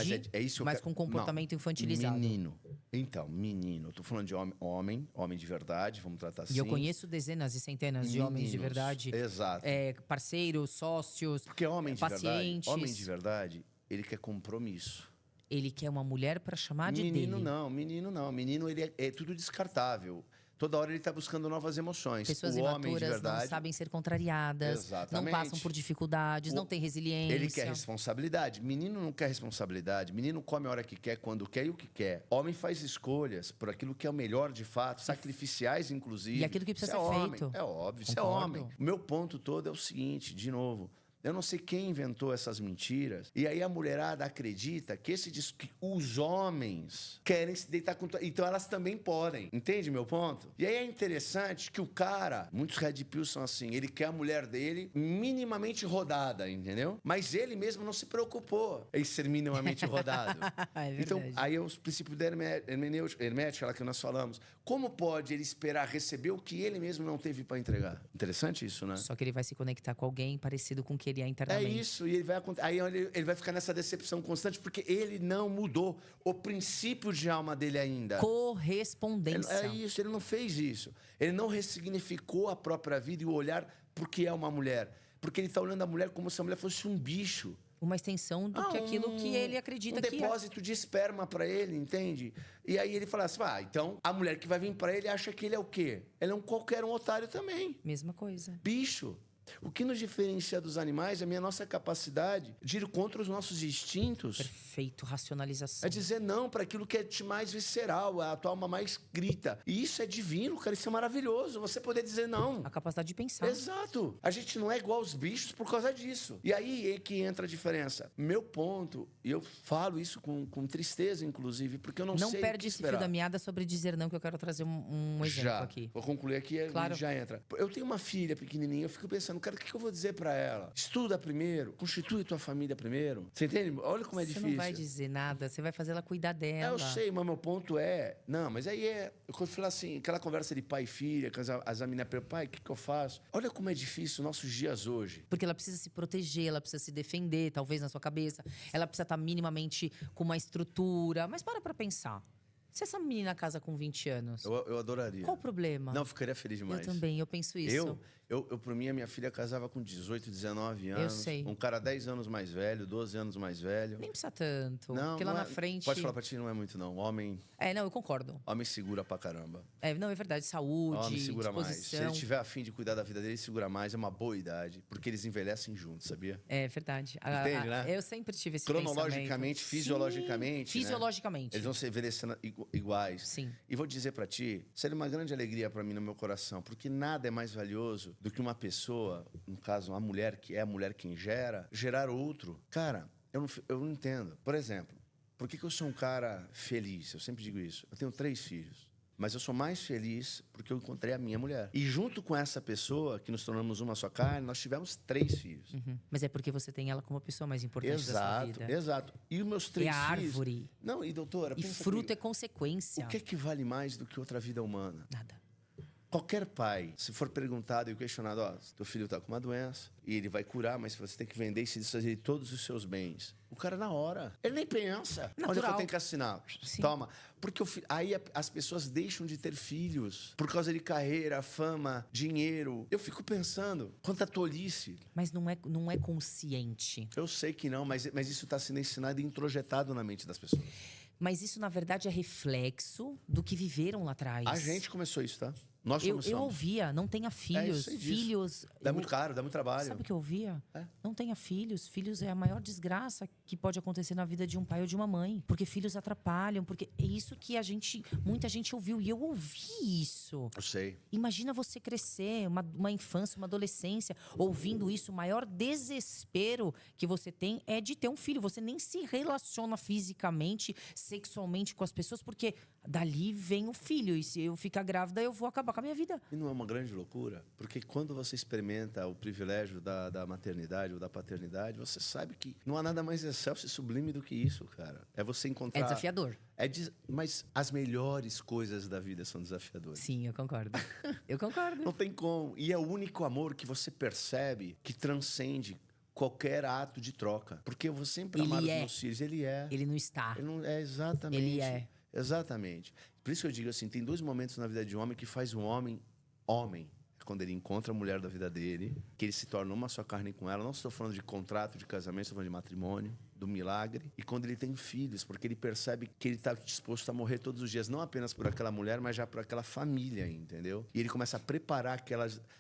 mas com comportamento infantilizado. Menino. Então, menino. Eu tô falando de homem de verdade, vamos tratar assim. E eu conheço dezenas e centenas de homens de verdade. Exato. Parceiros, sócios, porque homem de pacientes. verdade, homem de verdade, ele quer compromisso. Ele quer uma mulher pra chamar de Menino dele. não, menino não. Menino, ele é tudo descartável. Toda hora ele tá buscando novas emoções. Pessoas o homem, de imaturas verdade, não sabem ser contrariadas, Exatamente. não passam por dificuldades, não têm resiliência. ele quer responsabilidade. Menino não quer responsabilidade. Menino come a hora que quer, quando quer e o que quer. Homem faz escolhas por aquilo que é o melhor de fato, sacrificiais, inclusive. E aquilo que precisa Isso ser homem. feito. É óbvio, isso é Concordo. homem. O meu ponto todo é o seguinte, de novo. Eu não sei quem inventou essas mentiras. E aí a mulherada acredita que que os homens querem se deitar com... Então elas também podem. Entende meu ponto? E aí é interessante que o cara... Muitos red pills são assim. Ele quer a mulher dele minimamente rodada, entendeu? Mas ele mesmo não se preocupou em ser minimamente rodado. É verdade. Então, aí é os princípios da hermética, lá que nós falamos. Como pode ele esperar receber o que ele mesmo não teve para entregar? Interessante isso, né? Só que ele vai se conectar com alguém parecido com o que ele é É internamente. isso, e aí ele vai ficar nessa decepção constante, porque ele não mudou o princípio de alma dele ainda. Correspondência. É isso, ele não fez isso. Ele não ressignificou a própria vida e o olhar porque é uma mulher. Porque ele está olhando a mulher como se a mulher fosse um bicho. Uma extensão do que aquilo que ele acredita que é. depósito de esperma para ele, entende? E aí ele fala assim, então a mulher que vai vir para ele acha que ele é o quê? Ele é qualquer um otário também. Mesma coisa. Bicho. O que nos diferencia dos animais é a nossa capacidade de ir contra os nossos instintos. Perfeito, racionalização. É dizer não para aquilo que é mais visceral, a tua alma mais grita. E isso é divino, cara, isso é maravilhoso. Você poder dizer não. A capacidade de pensar. Exato. A gente não é igual aos bichos por causa disso. E aí é que entra a diferença. Meu ponto, e eu falo isso com tristeza, inclusive, porque eu não sei o perde que esse esperar. fio da meada sobre dizer não, que eu quero trazer um exemplo Já. aqui. Vou concluir aqui e Claro. já entra. Eu tenho uma filha pequenininha, eu fico pensando, cara, o que eu vou dizer pra ela? Estuda primeiro, constitui tua família primeiro. Você entende? Olha como é Você difícil. não vai dizer nada, você vai fazer ela cuidar dela. Eu sei, mas meu ponto é... Não, mas aí eu falo assim, aquela conversa de pai e filha, que as meninas perguntam, pai, o que eu faço? Olha como é difícil nossos dias hoje. Porque ela precisa se proteger, ela precisa se defender, talvez na sua cabeça. Ela precisa estar minimamente com uma estrutura. Mas para pensar. Se essa menina casa com 20 anos, Eu adoraria. qual o problema? Não, eu ficaria feliz demais. Eu também, eu penso isso. Por mim, a minha filha casava com 18, 19 anos. Eu sei. Um cara 10 anos mais velho, 12 anos mais velho. Nem precisa tanto. Não, porque lá não na é- frente. Pode falar pra ti, não é muito, não. Homem Não, eu concordo. segura pra caramba. Não, é verdade. Saúde, Homem segura mais. Se disposição. ele tiver afim de cuidar da vida dele, ele segura mais. É uma boa idade. Porque eles envelhecem juntos, sabia? É verdade. Entende, né? Eu sempre tive esse Cronologicamente, pensamento. fisiologicamente, Sim, né? fisiologicamente. Eles vão se envelhecendo iguais. Sim. E vou dizer pra ti, seria uma grande alegria pra mim no meu coração, porque nada é mais valioso do que uma pessoa, no caso, uma mulher que é a mulher quem gerar outro. Cara, eu não entendo. Por exemplo, por que eu sou um cara feliz? Eu sempre digo isso. Eu tenho 3 filhos. Mas eu sou mais feliz porque eu encontrei a minha mulher. E junto com essa pessoa, que nos tornamos uma só carne, nós tivemos 3 filhos. Uhum. Mas é porque você tem ela como a pessoa mais importante da sua vida. Exato. E os meus 3 É a filhos... árvore. Não, e doutora, E pensa fruto comigo. é consequência. O que é que vale mais do que outra vida humana? Nada. Qualquer pai, se for perguntado e questionado, teu filho está com uma doença e ele vai curar, mas você tem que vender e se desfazer de todos os seus bens. O cara, na hora, ele nem pensa. Onde é que eu Natural. tenho que assinar? Sim. Toma. Porque aí as pessoas deixam de ter filhos por causa de carreira, fama, dinheiro. Eu fico pensando, quanta tolice. Mas não é consciente. Eu sei que não, mas isso está sendo ensinado e introjetado na mente das pessoas. Mas isso, na verdade, é reflexo do que viveram lá atrás. A gente começou isso, tá? Nós Eu começamos. ouvia, não tenha filhos. sei disso. Filhos. Dá muito caro, dá muito trabalho. Sabe o que eu ouvia? É. Não tenha filhos. Filhos é a maior desgraça que pode acontecer na vida de um pai ou de uma mãe. Porque filhos atrapalham. Porque é isso que muita gente ouviu. E eu ouvi isso. Eu sei. Imagina você crescer, uma infância, uma adolescência, ouvindo isso. O maior desespero que você tem é de ter um filho. Você nem se relaciona fisicamente, sexualmente com as pessoas, porque dali vem o filho. E se eu ficar grávida, eu vou acabar com a minha vida. E não é uma grande loucura? Porque quando você experimenta o privilégio da maternidade ou da paternidade, você sabe que não há nada mais excelso e sublime do que isso, cara. É você encontrar... É desafiador. Mas as melhores coisas da vida são desafiadoras. Sim, eu concordo. Eu concordo. Não tem como. E é o único amor que você percebe que transcende qualquer ato de troca. Porque eu vou sempre amar os meus filhos. Ele é. Ele não está. Ele não é exatamente. Ele é. Exatamente. Por isso que eu digo assim, tem 2 momentos na vida de um homem que faz um homem homem. É quando ele encontra a mulher da vida dele, que ele se torna uma só carne com ela. Não estou falando de contrato de casamento, estou falando de matrimônio. do milagre e quando ele tem filhos, porque ele percebe que ele está disposto a morrer todos os dias, não apenas por aquela mulher, mas já por aquela família, entendeu? E ele começa a preparar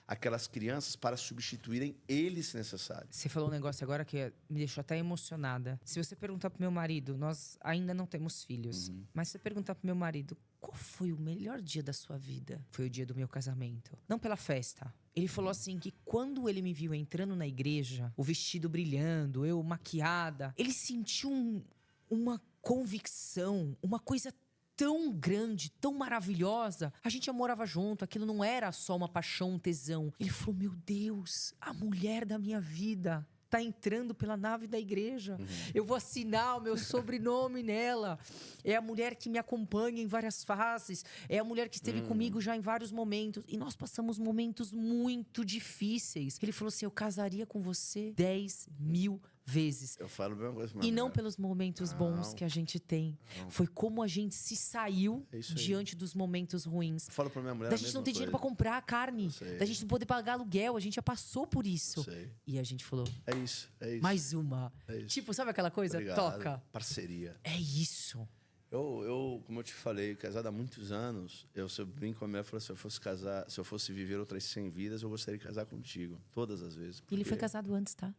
aquelas crianças para substituírem ele, se necessário. Você falou um negócio agora que me deixou até emocionada. Se você perguntar pro meu marido, nós ainda não temos filhos, mas se você perguntar pro meu marido, qual foi o melhor dia da sua vida? Foi o dia do meu casamento. Não pela festa. Ele falou assim que quando ele me viu entrando na igreja, o vestido brilhando, eu maquiada, ele sentiu uma convicção, uma coisa tão grande, tão maravilhosa. A gente já morava junto, aquilo não era só uma paixão, um tesão. Ele falou, meu Deus, a mulher da minha vida tá entrando pela nave da igreja. Eu vou assinar o meu sobrenome nela. É a mulher que me acompanha em várias fases. É a mulher que esteve comigo já em vários momentos. E nós passamos momentos muito difíceis. Ele falou assim, eu casaria com você 10.000 vezes. Eu falo a mesma coisa. E não pelos momentos bons que a gente tem. Foi como a gente se saiu diante dos momentos ruins. Eu falo pra minha mulher Da gente não ter dinheiro pra comprar carne. Da gente não poder pagar aluguel. A gente já passou por isso. E a gente falou, é isso. mais uma. Tipo, sabe aquela coisa? Obrigado. Toca. Parceria. É isso. Eu, como eu te falei, casado há muitos anos, eu brinco com a mulher, falo, se eu fosse viver outras 100 vidas, eu gostaria de casar contigo. Todas as vezes. E ele foi casado antes, tá?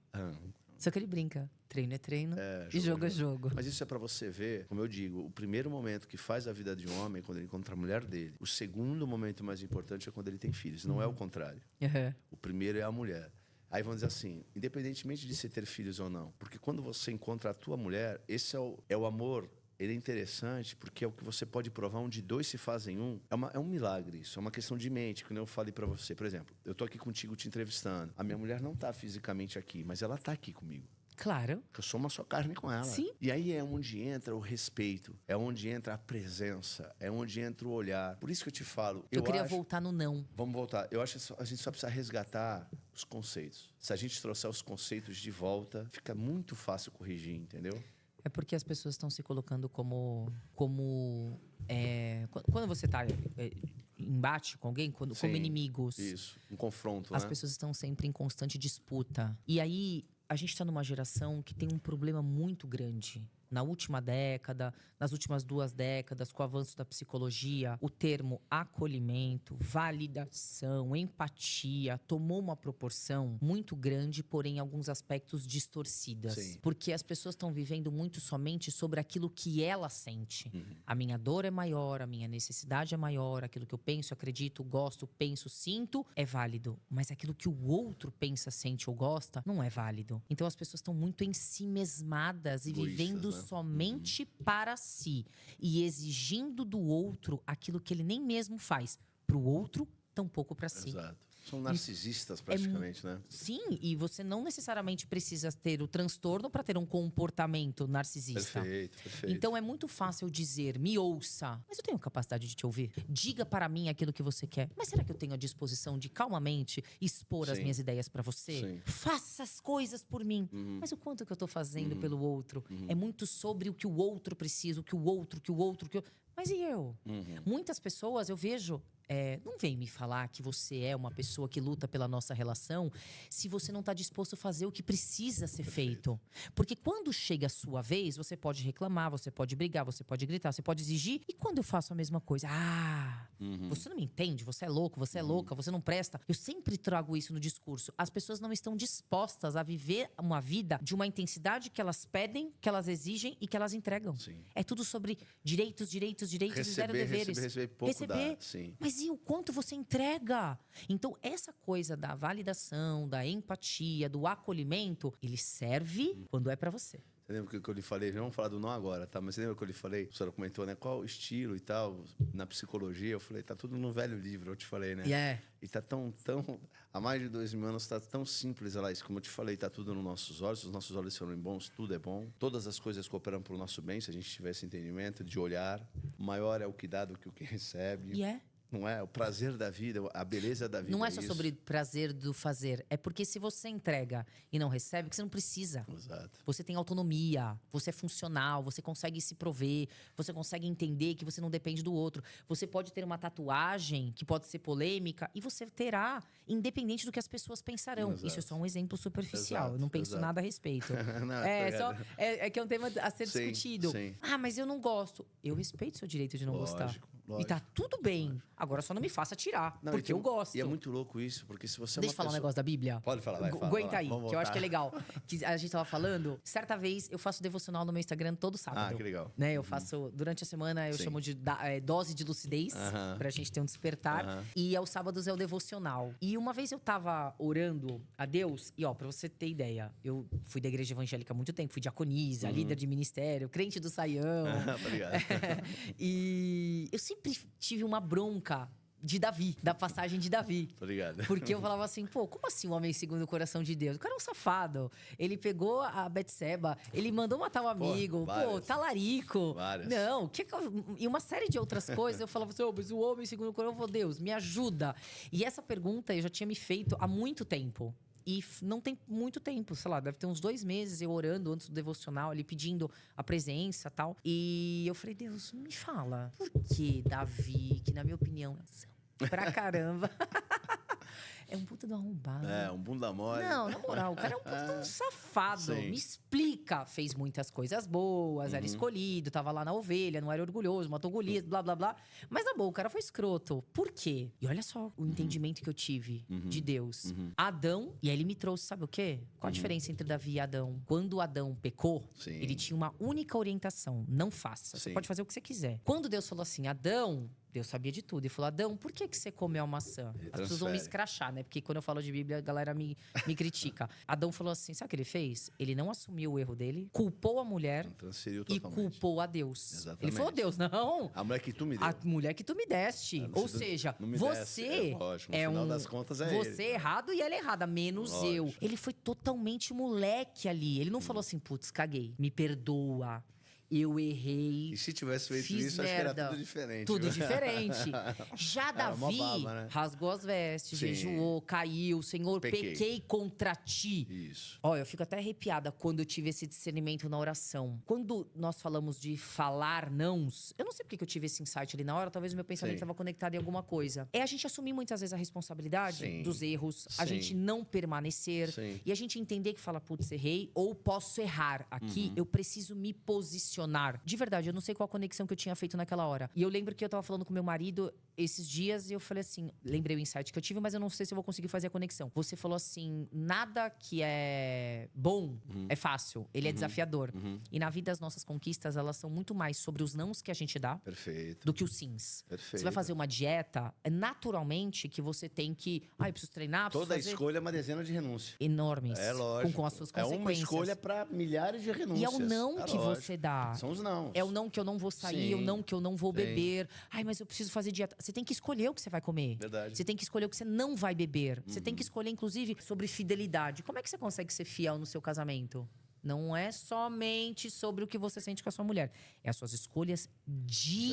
Só que ele brinca. Treino é treino e jogo jogo é jogo. Mas isso é pra você ver, como eu digo, o primeiro momento que faz a vida de um homem é quando ele encontra a mulher dele. O segundo momento mais importante é quando ele tem filhos. Não é o contrário. O primeiro é a mulher. Aí vamos dizer assim, independentemente de você ter filhos ou não. Porque quando você encontra a tua mulher, esse é o amor. Ele é interessante porque é o que você pode provar onde dois se fazem um. É um milagre isso, é uma questão de mente, como eu falei pra você. Por exemplo, eu tô aqui contigo te entrevistando. A minha mulher não tá fisicamente aqui, mas ela tá aqui comigo. Claro. Porque eu sou uma só carne com ela. Sim. E aí é onde entra o respeito, é onde entra a presença, é onde entra o olhar. Por isso que eu te falo. Eu queria voltar no não. Vamos voltar. Eu acho que a gente só precisa resgatar os conceitos. Se a gente trouxer os conceitos de volta, fica muito fácil corrigir, entendeu? É porque as pessoas estão se colocando como quando você está em embate com alguém, como inimigos. Isso, um confronto, As pessoas estão sempre em constante disputa. E aí, a gente está numa geração que tem um problema muito grande. Na última década, nas últimas 2 décadas, com o avanço da psicologia, o termo acolhimento, validação, empatia tomou uma proporção muito grande, porém em alguns aspectos distorcidas. Sim. Porque as pessoas estão vivendo muito somente sobre aquilo que ela sente. A minha dor é maior, a minha necessidade é maior, aquilo que eu penso, acredito, gosto, penso, sinto é válido. Mas aquilo que o outro pensa, sente ou gosta não é válido. Então as pessoas estão muito em si mesmadas e Egoístas, vivendo né? somente para si e exigindo do outro aquilo que ele nem mesmo faz para o outro, tampouco para si. Exato. São narcisistas praticamente, né? Sim, e você não necessariamente precisa ter o transtorno para ter um comportamento narcisista. Perfeito. Então é muito fácil dizer, me ouça, mas eu tenho capacidade de te ouvir. Diga para mim aquilo que você quer. Mas será que eu tenho a disposição de calmamente expor as minhas ideias para você? Sim. Faça as coisas por mim. Mas o quanto que eu tô fazendo pelo outro? É muito sobre o que o outro precisa, o que o outro. Mas e eu? Muitas pessoas eu vejo. Não vem me falar que você é uma pessoa que luta pela nossa relação se você não está disposto a fazer o que precisa ser feito. Porque quando chega a sua vez, você pode reclamar, você pode brigar, você pode gritar, você pode exigir. E quando eu faço a mesma coisa? Você não me entende, você é louco, você é louca, você não presta. Eu sempre trago isso no discurso. As pessoas não estão dispostas a viver uma vida de uma intensidade que elas pedem, que elas exigem e que elas entregam. Sim. É tudo sobre direitos e zero deveres. Receber pouco dá, sim. Mas e o quanto você entrega? Então, essa coisa da validação, da empatia, do acolhimento, ele serve quando é pra você. Você lembra que eu lhe falei? Já vamos falar do não agora, tá? Mas você lembra que eu lhe falei? A senhora comentou, né? Qual o estilo e tal, na psicologia. Eu falei, tá tudo no velho livro, eu te falei, né? E tá tão... Há mais de 2000 anos tá tão simples, Laís. Como eu te falei, tá tudo nos nossos olhos. Se os nossos olhos forem bons, tudo é bom. Todas as coisas cooperam pro nosso bem, se a gente tiver esse entendimento de olhar. Maior é o que dá do que o que recebe. Não é? O prazer da vida, a beleza da vida. Não é só isso. sobre prazer do fazer. É porque se você entrega e não recebe, que você não precisa. Exato. Você tem autonomia, você é funcional, você consegue se prover, você consegue entender que você não depende do outro. Você pode ter uma tatuagem que pode ser polêmica e você terá, independente do que as pessoas pensarão. Exato. Isso é só um exemplo superficial. Exato, eu não penso exato. nada a respeito. Não, É que é um tema a ser Sim, discutido. sim. Ah, mas eu não gosto. Eu respeito seu direito de não gostar. Lógico. E tá tudo bem. Agora só não me faça tirar, Não, porque e tem- eu gosto. E é muito louco isso, porque se você é Deixa eu uma falar um pessoa... negócio da Bíblia. Pode falar, vai, fala. Aguenta aí, Vamos que eu acho que é voltar. legal. Que a gente tava falando, certa vez eu faço devocional no meu Instagram todo sábado. Ah, que legal. Né? Eu faço, durante a semana, eu Sim. chamo de dose de lucidez, Aham. pra gente ter um despertar. Aham. E aos sábados é o devocional. E uma vez eu tava orando a Deus, e ó, pra você ter ideia, eu fui da igreja evangélica há muito tempo, fui diaconisa, líder de ministério, crente do Saião. Tá ligado? E eu sempre tive uma bronca de Davi, da passagem de Davi. Tô ligado. Porque eu falava assim, pô, como assim um homem segundo o coração de Deus? O cara é um safado. Ele pegou a Betseba, ele mandou matar um amigo, várias. talarico. Várias. Não, e uma série de outras coisas. Eu falava assim, mas o homem segundo o coração, Deus, me ajuda. E essa pergunta eu já tinha me feito há muito tempo. E não tem muito tempo, sei lá, deve ter uns 2 meses eu orando antes do devocional, ali pedindo a presença e tal. E eu falei, Deus, me fala, por que Davi, que na minha opinião é pra caramba, é um puta do arrombado. É, um bunda mole. Não, na moral, o cara é um puta de um safado. Sim. Me explica. Fez muitas coisas boas, era escolhido, tava lá na ovelha, não era orgulhoso, matou Golias, blá, blá, blá. Mas na boa, o cara foi escroto. Por quê? E olha só o entendimento que eu tive de Deus. Adão, e aí ele me trouxe, sabe o quê? Qual a diferença entre Davi e Adão? Quando Adão pecou, Sim. ele tinha uma única orientação: não faça. Você Sim. pode fazer o que você quiser. Quando Deus falou assim, Adão, Deus sabia de tudo. Ele falou, Adão, por que você comeu a maçã? As pessoas vão me transfere. escrachar, né? Porque quando eu falo de Bíblia, a galera me critica. Adão falou assim, sabe o que ele fez? Ele não assumiu o erro dele, culpou a mulher Transferiu e totalmente. culpou a Deus. Exatamente. Ele falou, Deus, não. A mulher que tu me deu. A mulher que tu me deste. Ah, Ou você seja, não me você desse, é lógico, no é final um. das contas é você ele. é errado e ela é errada, menos eu. Lógico. Ele foi totalmente moleque ali. Ele não falou assim, putz, caguei, me perdoa. Eu errei. E se tivesse feito fiz isso, acho que merda. era tudo diferente. Tudo né? diferente. Já Era uma Davi baba, né? rasgou as vestes, Sim. jejuou, caiu. Senhor, Pequei. pequei contra ti. Isso. Olha, eu fico até arrepiada quando eu tive esse discernimento na oração. Quando nós falamos de falar nãos, eu não sei porque que eu tive esse insight ali na hora, talvez o meu pensamento Sim. estava conectado em alguma coisa. É a gente assumir muitas vezes a responsabilidade Sim. dos erros, a Sim. gente não permanecer Sim. e a gente entender que fala, putz, errei ou posso errar aqui, Uhum. eu preciso me posicionar. De verdade, eu não sei qual a conexão que eu tinha feito naquela hora. E eu lembro que eu tava falando com meu marido esses dias e eu falei assim, lembrei o insight que eu tive, mas eu não sei se eu vou conseguir fazer a conexão. Você falou assim, nada que é bom é fácil, ele é desafiador. E na vida as nossas conquistas, elas são muito mais sobre os nãos que a gente dá Perfeito. do que os sims. Perfeito. Você vai fazer uma dieta, é naturalmente que você tem que, eu preciso treinar, preciso Toda fazer escolha é uma dezena de renúncias. enormes, É lógico. com as suas É consequências. uma escolha para milhares de renúncias. E é o não É que lógico. você dá. São os não. É o não que eu não vou sair, Sim. o não que eu não vou Sim. beber. Ai, mas eu preciso fazer dieta. Você tem que escolher o que você vai comer. Verdade. Você tem que escolher o que você não vai beber. Você tem que escolher, inclusive, sobre fidelidade. Como é que você consegue ser fiel no seu casamento? Não é somente sobre o que você sente com a sua mulher. É as suas escolhas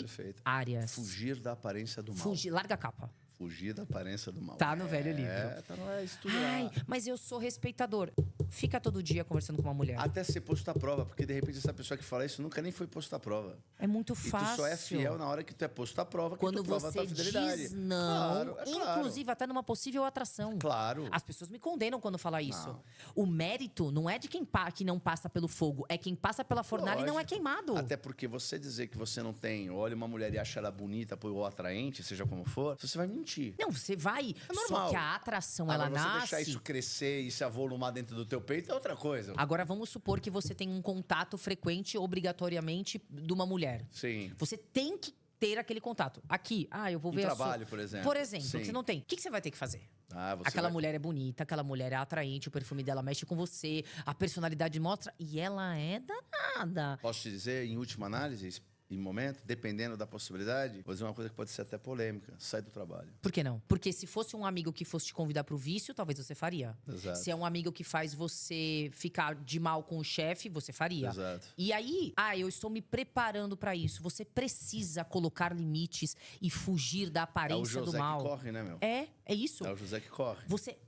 Perfeito. diárias. Fugir da aparência do mal. Fugir. Larga a capa. Fugir da aparência do mal. Tá no velho livro. Tá no estudo Ai, lá. mas eu sou respeitador. Fica todo dia conversando com uma mulher. Até ser posto à prova, porque de repente essa pessoa que fala isso nunca nem foi posto à prova. É muito E fácil. tu só é fiel na hora que tu é posto à prova, que Quando tu prova a você tua fidelidade. diz não, Claro, é claro. inclusive até numa possível atração. Claro. As pessoas me condenam quando fala isso. Não. O mérito não é de quem que não passa pelo fogo, é quem passa pela fornalha e não é Lógico. queimado. Até porque você dizer que você não tem, olha uma mulher e acha ela bonita ou atraente, seja como for, você vai mentir. Não, você vai. É Só normal. que a atração, Agora, ela você nasce. deixar isso crescer e se avolumar dentro do teu peito é outra coisa. Agora vamos supor que você tem um contato frequente, obrigatoriamente, de uma mulher. Sim. Você tem que ter aquele contato. Aqui, eu vou Um ver trabalho, a sua... por exemplo. Por exemplo, Sim. que você não tem. O que você vai ter que fazer? Você Aquela vai- mulher é bonita, aquela mulher é atraente, o perfume dela mexe com você, a personalidade mostra e ela é danada. Posso te dizer, em última análise, e momento, dependendo da possibilidade, vou dizer uma coisa que pode ser até polêmica: sai do trabalho. Por que não? Porque se fosse um amigo que fosse te convidar pro vício, talvez você faria. Exato. Se é um amigo que faz você ficar de mal com o chefe, você faria. Exato. E aí, eu estou me preparando pra isso. Você precisa colocar limites e fugir da É o aparência do José mal. que corre, né, meu? É isso. É o José que corre.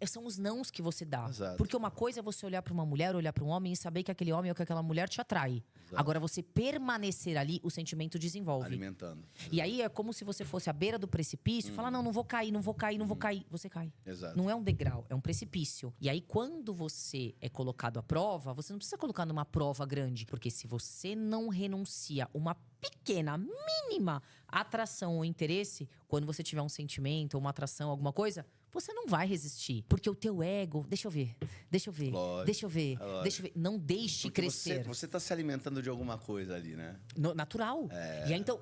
São os nãos que você dá. Exato. Porque uma coisa é você olhar pra uma mulher, olhar pra um homem e saber que aquele homem ou que aquela mulher te atrai. Exato. Agora, você permanecer ali, o sentimento desenvolve. Alimentando. E aí é como se você fosse à beira do precipício e falar: não vou cair, não vou cair, não vou cair. Você cai. Exato. Não é um degrau, é um precipício. E aí, quando você é colocado à prova, você não precisa colocar numa prova grande. Porque se você não renuncia uma pequena, mínima atração ou interesse, quando você tiver um sentimento ou uma atração, alguma coisa, você não vai resistir. Porque o teu ego… Deixa eu ver. Lógico, Deixa eu ver. lógico. Deixa eu ver. Não deixe Porque crescer. você tá se alimentando de alguma coisa ali, né? Natural. E aí, então,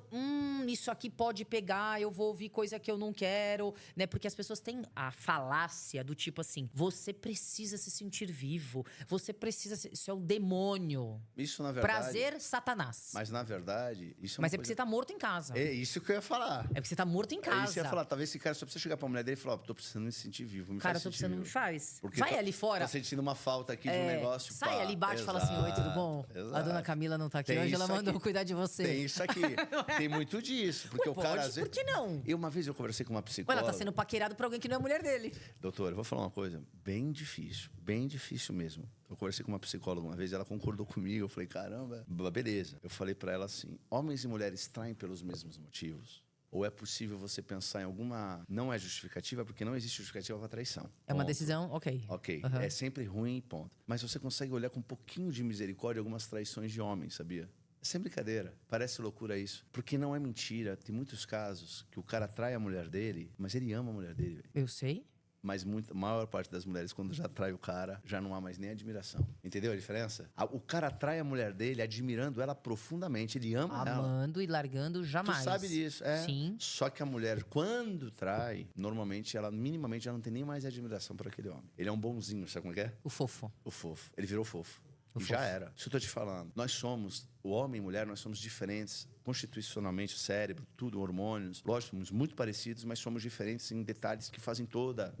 isso aqui pode pegar, eu vou ouvir coisa que eu não quero, né? Porque as pessoas têm a falácia do tipo assim: você precisa se sentir vivo, você precisa… Isso é o demônio. Isso, na verdade… Prazer, Satanás. Mas, na verdade, isso é uma Mas é coisa… porque você tá morto em casa. É isso que eu ia falar. É porque você tá morto em É casa. isso que eu ia falar. Talvez esse cara só precisa chegar pra mulher dele e falar: tô precisando me sentir vivo, me Cara, faz tô sentir precisando, me vivo. faz. Porque Vai ali fora. Tô sentindo uma falta aqui de um negócio. Sai pá. ali embaixo e fala assim: oi, tudo bom? Exato. A dona Camila não tá aqui Tem hoje, ela isso mandou aqui. cuidar de você. Tem isso aqui. Tem muito disso. Porque o cara… às Por que não? Uma vez eu conversei com uma Ou psicóloga… ela tá sendo paquerado por alguém que não é mulher dele. Doutor, eu vou falar uma coisa bem difícil mesmo. Eu conversei com uma psicóloga uma vez, ela concordou comigo. Eu falei: caramba, beleza. Eu falei pra ela assim: homens e mulheres traem pelos mesmos motivos? Ou é possível você pensar em alguma… Não é justificativa, porque não existe justificativa para traição. É uma Ponto. decisão, ok. Ok, Uhum. é sempre ruim, ponto. Mas você consegue olhar com um pouquinho de misericórdia algumas traições de homens, sabia? É sem brincadeira. Parece loucura isso. Porque não é mentira. Tem muitos casos que o cara trai a mulher dele, mas ele ama a mulher dele, velho. Eu sei. Mas a maior parte das mulheres, quando já trai o cara, já não há mais nem admiração. Entendeu a diferença? O cara atrai a mulher dele admirando ela profundamente. Ele ama ela. Amando e largando jamais. Tu sabe disso, é. Sim. Só que a mulher, quando trai, normalmente, ela minimamente já não tem nem mais admiração por aquele homem. Ele é um bonzinho, sabe como é que é? O fofo. O fofo. Ele virou fofo. O E fofo. já era. Isso eu tô te falando. Nós somos, o homem e mulher, nós somos diferentes. Constitucionalmente, o cérebro, tudo, hormônios. Lógico, somos muito parecidos, mas somos diferentes em detalhes que fazem toda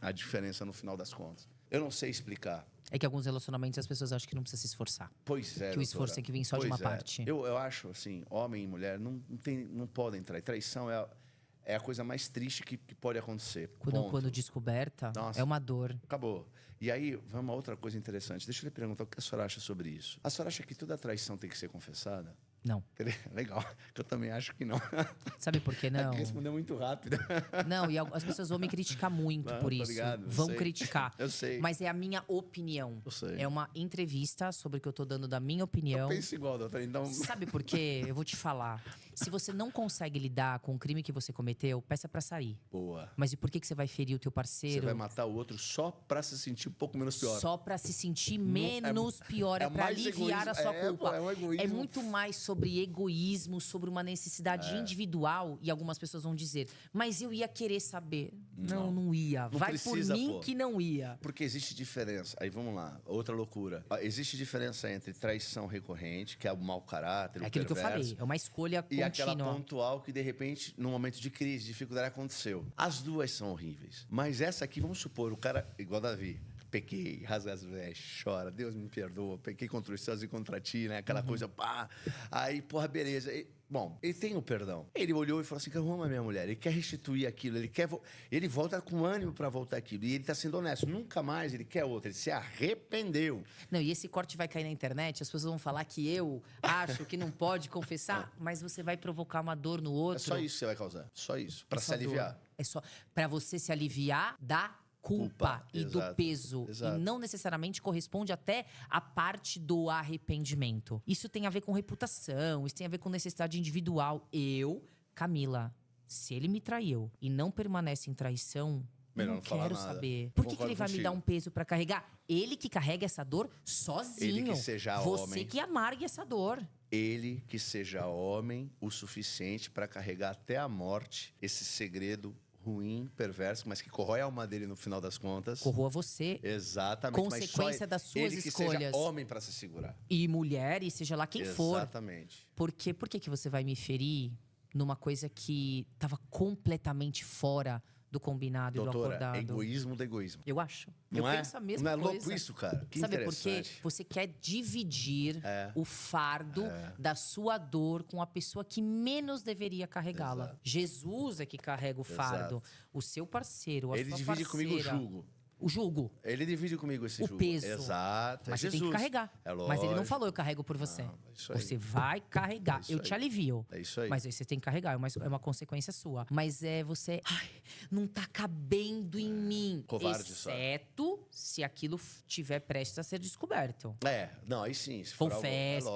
a diferença no final das contas. Eu não sei explicar. É que alguns relacionamentos as pessoas acham que não precisa se esforçar. Pois é, Que o esforço tem que vir só de uma parte. Eu acho, assim, homem e mulher não podem trair. Traição é a coisa mais triste que pode acontecer. Quando descoberta, Nossa. é uma dor. Acabou. E aí, vamos a outra coisa interessante. Deixa eu lhe perguntar o que a senhora acha sobre isso. A senhora acha que toda traição tem que ser confessada? Não. Legal, que eu também acho que não. Sabe por que É não? que respondeu muito rápido. Não, e as pessoas vão me criticar muito Não, por tô isso. ligado, eu Vão sei. criticar. Eu sei. Mas é a minha opinião. Eu sei. É uma entrevista sobre o que eu tô dando da minha opinião. Eu penso igual, doutor. Então, Sabe por quê? Eu vou te falar. Se você não consegue lidar com o crime que você cometeu, peça pra sair. boa. Mas e por que você vai ferir o teu Você parceiro? vai matar o outro só pra se sentir um pouco menos pior. Só pra se sentir menos pior, é pra mais aliviar a egoísmo. sua culpa. Pô, é um egoísmo. É muito mais sobre egoísmo, sobre uma necessidade individual. E algumas pessoas vão dizer: mas eu ia querer saber. Não ia. Não Vai por precisa, mim pô. que não ia. Porque existe diferença. Aí vamos lá, outra loucura. Existe diferença entre traição recorrente, que é o mau caráter, É o aquilo que eu perverso, falei. É uma escolha e aquela contínua. pontual que, de repente, num momento de crise, dificuldade, aconteceu. As duas são horríveis. Mas essa aqui, vamos supor, o cara, igual Davi, pequei, rasga as vestes, chora, Deus me perdoa, pequei contra os céus e contra ti, né? Aquela coisa, pá. Aí, porra, beleza. Bom, ele tem o perdão. Ele olhou e falou assim: eu amo a minha mulher. Ele quer restituir aquilo. Ele volta com ânimo pra voltar aquilo. E ele tá sendo honesto. Nunca mais ele quer outra. Ele se arrependeu. Não, e esse corte vai cair na internet, as pessoas vão falar que eu acho que não pode confessar, mas você vai provocar uma dor no outro. É só isso que você vai causar. Só isso. Pra É se só dor. aliviar. É só pra você se aliviar da culpa e do Exato, peso. exato. E não necessariamente corresponde até a parte do arrependimento. Isso tem a ver com reputação, isso tem a ver com necessidade individual. Camila, se ele me traiu e não permanece em traição, Melhor eu não não falar quero nada. saber. Por que Concordo ele vai me contigo. dar um peso pra carregar? Ele que carrega essa dor sozinho. Ele que seja Você homem. que amargue essa dor. Ele que seja homem o suficiente pra carregar até a morte esse segredo ruim, perverso, mas que corrói a alma dele no final das contas. Corroa você. Exatamente. Consequência das suas ele que escolhas. seja homem para se segurar. E mulher, e seja lá quem for. Exatamente. Por que você vai me ferir numa coisa que tava completamente fora do combinado e do Doutora, acordado? egoísmo do egoísmo. Eu acho. Não eu é? penso a mesma Não coisa. é louco isso, cara? Que Sabe por quê? interessante. Você quer dividir o fardo da sua dor com a pessoa que menos deveria carregá-la. Exato. Jesus é que carrega o fardo. Exato. O seu parceiro, a Ele sua divide comigo o parceira. jugo. O jugo. Ele divide comigo esse O jugo. peso. Exato. Mas é você tem Jesus. que carregar. É lógico. Mas ele não falou, eu carrego por você. Não, é isso aí. Você vai carregar. É isso Eu aí. te alivio. É isso aí. Mas aí você tem que carregar. É uma consequência sua. Mas é você. Ai, não tá cabendo em mim. Covarde só. Exceto se aquilo tiver prestes a ser descoberto. Não, aí sim. Se for algo- Confesso.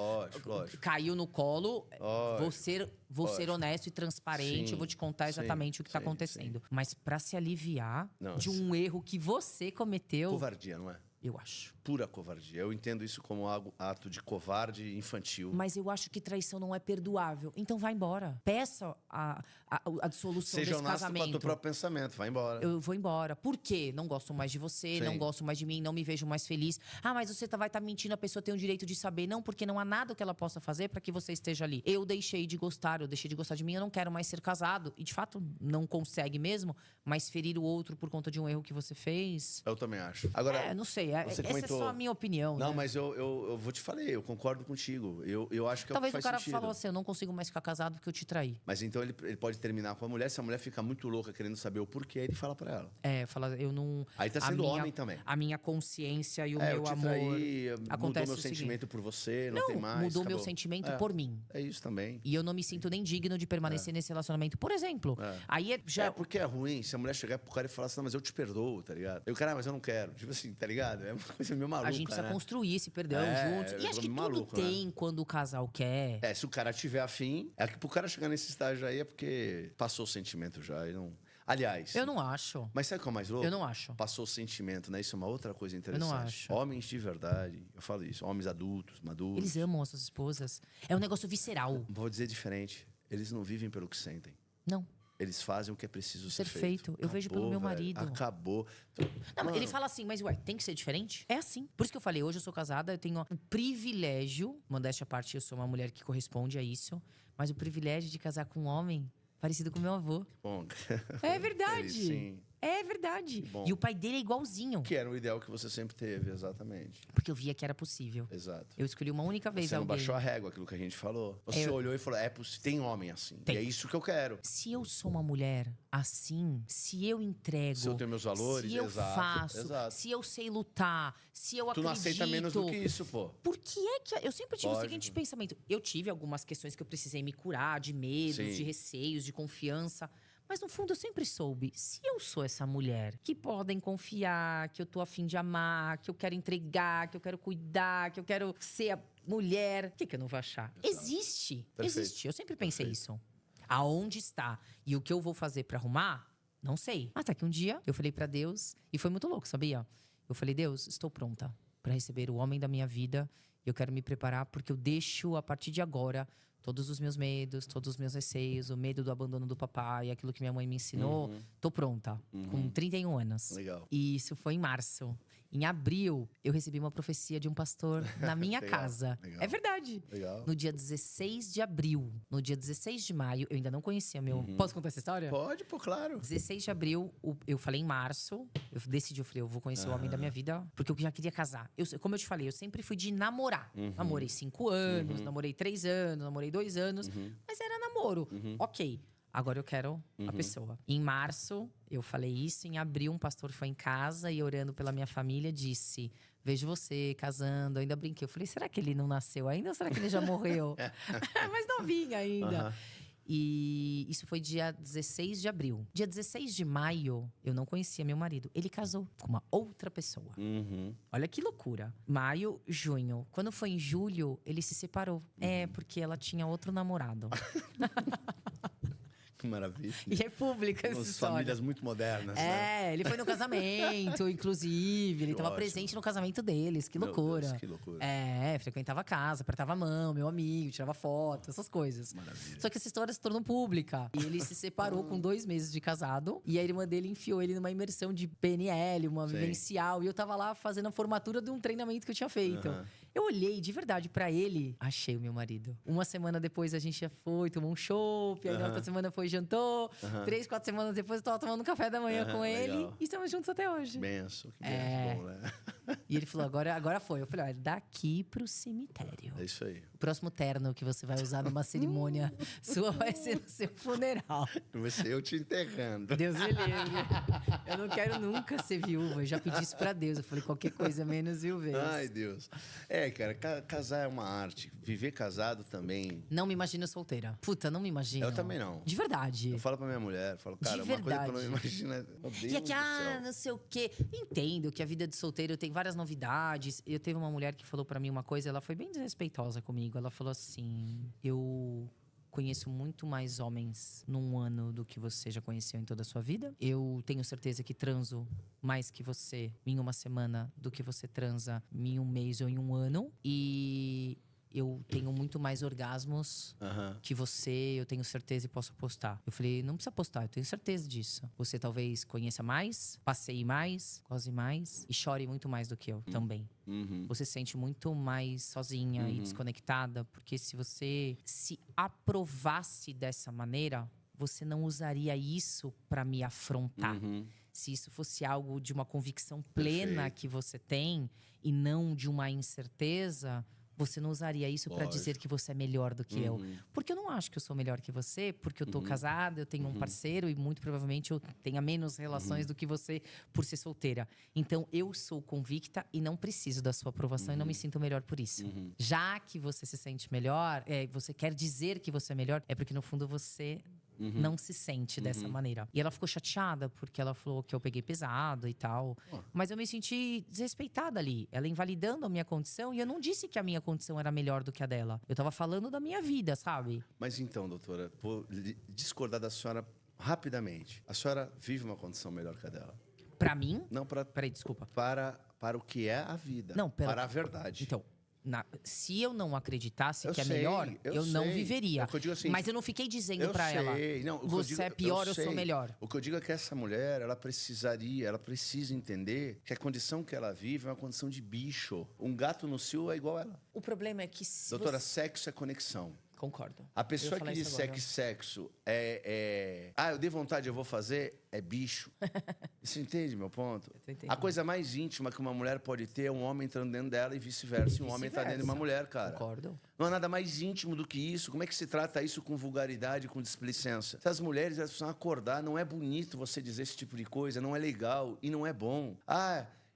lógico. Caiu no colo. Lógico. Vou ser honesto e transparente. Sim, Eu vou te contar exatamente o que tá sim, acontecendo. Mas pra se aliviar Não, de um erro que você cometeu, Covardia, não é? eu acho. Pura covardia. Eu entendo isso como algo, ato de covarde infantil. Mas eu acho que traição não é perdoável. Então vai embora. Peça a dissolução Seja desse honesto com o casamento. teu próprio pensamento. Vai embora. Eu vou embora. Por quê? Não gosto mais de você, Sim. não gosto mais de mim, não me vejo mais feliz. Ah, mas você vai estar mentindo, a pessoa tem o direito de saber. Não, porque não há nada que ela possa fazer para que você esteja ali. Eu deixei de gostar de mim, eu não quero mais ser casado. E de fato, não consegue mesmo, mas ferir o outro por conta de um erro que você fez. Eu também acho. Agora, Não sei. você Essa comentou- é só a minha opinião. não, né? mas eu vou te falar, eu concordo contigo. Eu acho que Talvez é o o que faz cara sentido. falou assim: eu não consigo mais ficar casado porque eu te traí. Mas então ele pode terminar com a mulher. Se a mulher ficar muito louca querendo saber o porquê, ele fala pra ela. Fala, eu não. Aí tá a sendo minha- homem também. A minha consciência e o eu meu te amor. traí, mudou acontece meu o seguinte. sentimento por você, não, tem mais. Mudou meu acabou. sentimento por mim. É isso também. E eu não me sinto nem digno de permanecer nesse relacionamento. Por exemplo, aí já. Porque é ruim se a mulher chegar pro cara e falar assim, não, mas eu te perdoo, tá ligado? Eu, cara, mas eu não quero. Tipo assim, tá ligado? É uma coisa meio maluca, A gente precisa né? construir esse perdão juntos. E acho que tudo maluco, né? tem quando o casal quer. Se o cara tiver afim, é que pro cara chegar nesse estágio aí é porque passou o sentimento já. E não... Aliás. Eu não acho. Mas sabe o que é o mais louco? Eu não acho. Passou o sentimento, né? Isso é uma outra coisa interessante. não acho. Homens de verdade, eu falo isso, homens adultos, maduros. Eles amam as suas esposas. É um negócio visceral. Vou dizer diferente. Eles não vivem pelo que sentem. Não. Eles fazem o que é preciso ser Ser feito. feito. Eu vejo pelo meu velho. marido. Acabou. Não, Mano, ele fala assim, mas ué, tem que ser diferente? É assim. Por isso que eu falei, hoje eu sou casada, eu tenho o privilégio, modéstia à parte, eu sou uma mulher que corresponde a isso, mas o privilégio de casar com um homem parecido com meu avô. bom. É verdade. Sim. É verdade. bom. E o pai dele é igualzinho. Que era o ideal que você sempre teve, exatamente. Porque eu via que era possível. Exato. Eu escolhi uma única vez Você não alguém. baixou a régua, aquilo que a gente falou. Você olhou e falou, tem homem assim. Tem. E é isso que eu quero. Se eu sou uma mulher assim, se eu entrego, Se eu tenho meus valores, se eu exato, faço, exato. se eu sei lutar, se eu Tu acredito... não aceita menos do que isso, pô. Por que é que... Eu sempre tive o Lógico. seguinte pensamento. Eu tive algumas questões que eu precisei me curar, de medos, Sim. de receios, de confiança. Mas no fundo eu sempre soube, se eu sou essa mulher que podem confiar, que eu tô afim de amar, que eu quero entregar, que eu quero cuidar, que eu quero ser a mulher, o que eu não vou achar? Existe, Perfeito. existe. Eu sempre pensei isso. Aonde está e o que eu vou fazer pra arrumar, não sei. Até que um dia eu falei pra Deus, e foi muito louco, sabia? Eu falei, Deus, estou pronta pra receber o homem da minha vida. Eu quero me preparar porque eu deixo, a partir de agora, todos os meus medos, todos os meus receios, o medo do abandono do papai, aquilo que minha mãe me ensinou. Tô pronta, com 31 anos. Legal. E isso foi em março. Em abril, eu recebi uma profecia de um pastor na minha Legal, casa. legal. É verdade. Legal. No dia 16 de abril, no dia 16 de maio, eu ainda não conhecia meu... Posso contar essa história? Pode, pô, claro. 16 de abril, eu falei em março. Eu decidi, eu falei, eu vou conhecer o homem da minha vida. Porque eu já queria casar. Como eu te falei, eu sempre fui de namorar. Namorei 5 anos, namorei 3 anos, namorei 2 anos. Mas era namoro. Ok. Agora eu quero a pessoa. Em março, eu falei isso. Em abril, um pastor foi em casa e, orando pela minha família, disse: vejo você casando. Eu ainda brinquei. Eu falei, será que ele não nasceu ainda ou será que ele já morreu? Mas novinha ainda. E isso foi dia 16 de abril. Dia 16 de maio, eu não conhecia meu marido. Ele casou com uma outra pessoa. Olha que loucura. Maio, junho. Quando foi em julho, ele se separou. É, porque ela tinha outro namorado. Maravilha. E é pública essa Umas história. famílias muito modernas, né? Ele foi no casamento, inclusive. Ele Que estava ótimo. presente no casamento deles. Que Meu loucura. Deus, que loucura. Frequentava a casa, apertava a mão, meu amigo, tirava foto, essas coisas. Maravilha. Só que essa história se tornou pública. E ele se separou com 2 meses de casado. E a irmã dele enfiou ele numa imersão de PNL, uma Sim. vivencial. E eu tava lá fazendo a formatura de um treinamento que eu tinha feito. Aham. Eu olhei de verdade pra ele, achei o meu marido. Uma semana depois a gente já foi, tomou um chopp, aí na outra semana foi e jantou. 3, 4 semanas depois eu tava tomando um café da manhã com ele. legal. E estamos juntos até hoje. Benção, que benção. Bom, né? E ele falou, agora foi. Eu falei, olha, daqui pro cemitério. É isso aí. O próximo terno que você vai usar numa cerimônia sua vai ser no seu funeral. Vai ser eu te enterrando. Deus me livre. Eu não quero nunca ser viúva. Eu já pedi isso pra Deus. Eu falei, qualquer coisa menos viuvez. Ai, Deus. Cara, casar é uma arte. Viver casado também. Não me imagino solteira. Puta, não me imagino. Eu também não. De verdade. Eu falo pra minha mulher, eu falo, cara, De uma coisa que eu não verdade. imagino é. Meu Deus E aqui, do céu. não sei o quê. Entendo que a vida de solteiro tem várias novidades. Eu teve uma mulher que falou pra mim uma coisa, ela foi bem desrespeitosa comigo. Ela falou assim: eu conheço muito mais homens num ano do que você já conheceu em toda a sua vida. Eu tenho certeza que transo mais que você em uma semana do que você transa em um mês ou em um ano. E eu tenho muito mais orgasmos Aham. que você, eu tenho certeza e posso apostar. Eu falei, não precisa apostar, eu tenho certeza disso. Você talvez conheça mais, passeie mais, goze mais e chore muito mais do que eu também. Uhum. Você se sente muito mais sozinha e desconectada, porque se você se aprovasse dessa maneira, você não usaria isso pra me afrontar. Uhum. Se isso fosse algo de uma convicção plena Perfeito. que você tem e não de uma incerteza, você não usaria isso pra Lógico. dizer que você é melhor do que eu. Porque eu não acho que eu sou melhor que você, porque eu tô casada, eu tenho um parceiro e muito provavelmente eu tenha menos relações do que você por ser solteira. Então eu sou convicta e não preciso da sua aprovação e não me sinto melhor por isso. Já que você se sente melhor, você quer dizer que você é melhor, é porque no fundo você não se sente dessa maneira. E ela ficou chateada porque ela falou que eu peguei pesado e tal. Mas eu me senti desrespeitada ali. Ela invalidando a minha condição. E eu não disse que a minha condição era melhor do que a dela. Eu tava falando da minha vida, sabe? Mas então, doutora, vou discordar da senhora rapidamente. A senhora vive uma condição melhor que a dela. Pra mim… Não Peraí, desculpa. para o que é a vida. Não, para a verdade. Então… se eu não acreditasse Eu que é sei, melhor, eu não sei. viveria. É o que eu digo assim, Mas eu não fiquei dizendo eu pra ela, sei. Não, o que eu você digo- é pior, eu sou sei. melhor. O que eu digo é que essa mulher, ela precisa entender que a condição que ela vive é uma condição de bicho. Um gato no cio é igual a ela. O problema é que se Doutora, você… sexo é conexão. Concordo. A Eu pessoa ia que falar isso disser agora. que sexo eu dei vontade, eu vou fazer, é bicho. Você entende meu ponto? tô entendendo. A coisa mais íntima que uma mulher pode ter é um homem entrando dentro dela e vice-versa. E um homem tá dentro de uma mulher, cara. Concordo. Não há nada mais íntimo do que isso. Como é que se trata isso com vulgaridade, com displicência? Se as mulheres elas precisam acordar, não é bonito você dizer esse tipo de coisa, não é legal e não é bom.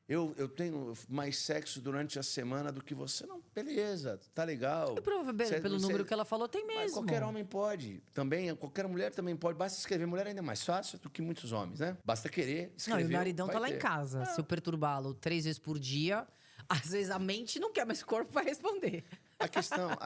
Eu tenho mais sexo durante a semana do que você. Não, beleza, tá legal. Pelo número que ela falou, tem mesmo. Mas qualquer homem pode. Também, qualquer mulher também pode. Basta escrever. Mulher ainda é mais fácil do que muitos homens, né? Basta querer, escrever. Não, e o maridão vai tá lá ter. em casa. Se eu perturbá-lo 3 vezes por dia, às vezes a mente não quer, mas o corpo vai responder. A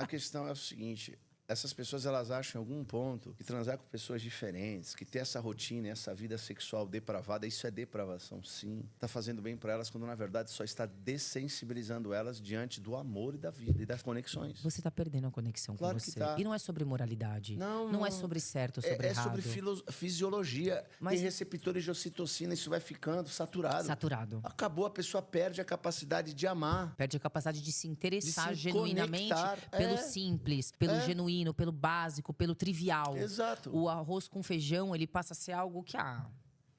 questão é o seguinte. Essas pessoas, elas acham em algum ponto que transar com pessoas diferentes, que ter essa rotina, essa vida sexual depravada, isso é depravação, sim. Tá fazendo bem para elas, quando na verdade só está dessensibilizando elas diante do amor e da vida e das conexões. Você tá perdendo a conexão Claro com que você. tá. E não é sobre moralidade. Não é sobre certo ou sobre É errado. sobre fisiologia. Mas- Tem receptores de ocitocina, isso vai ficando saturado. Saturado. Acabou, a pessoa perde a capacidade de amar. Perde a capacidade de se interessar De se genuinamente conectar. pelo simples, pelo genuíno, pelo básico, pelo trivial. Exato. O arroz com feijão, ele passa a ser algo que,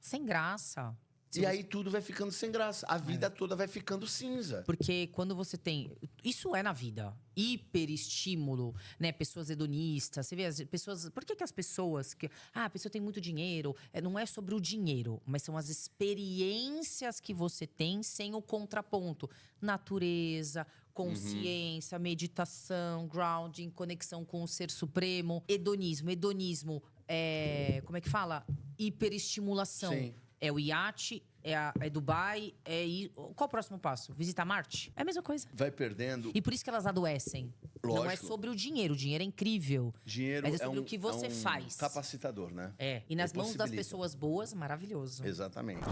sem graça. E aí tudo vai ficando sem graça. A vida toda vai ficando cinza. Porque quando você tem… Isso é na vida. Hiperestímulo, né? Pessoas hedonistas. Você vê as pessoas… Por que as pessoas… a pessoa tem muito dinheiro. Não é sobre o dinheiro, mas são as experiências que você tem sem o contraponto. Natureza, consciência, meditação, grounding, conexão com o ser supremo. Hedonismo. Hedonismo como é que fala? Hiperestimulação. Sim. É o iate, é Dubai, Qual o próximo passo? Visitar Marte? É a mesma coisa. Vai perdendo. E por isso que elas adoecem. Não é Lógico. sobre o dinheiro é incrível. Dinheiro Mas é sobre o que você um faz. capacitador, né? E nas mãos das possibilita. pessoas boas, maravilhoso. Exatamente.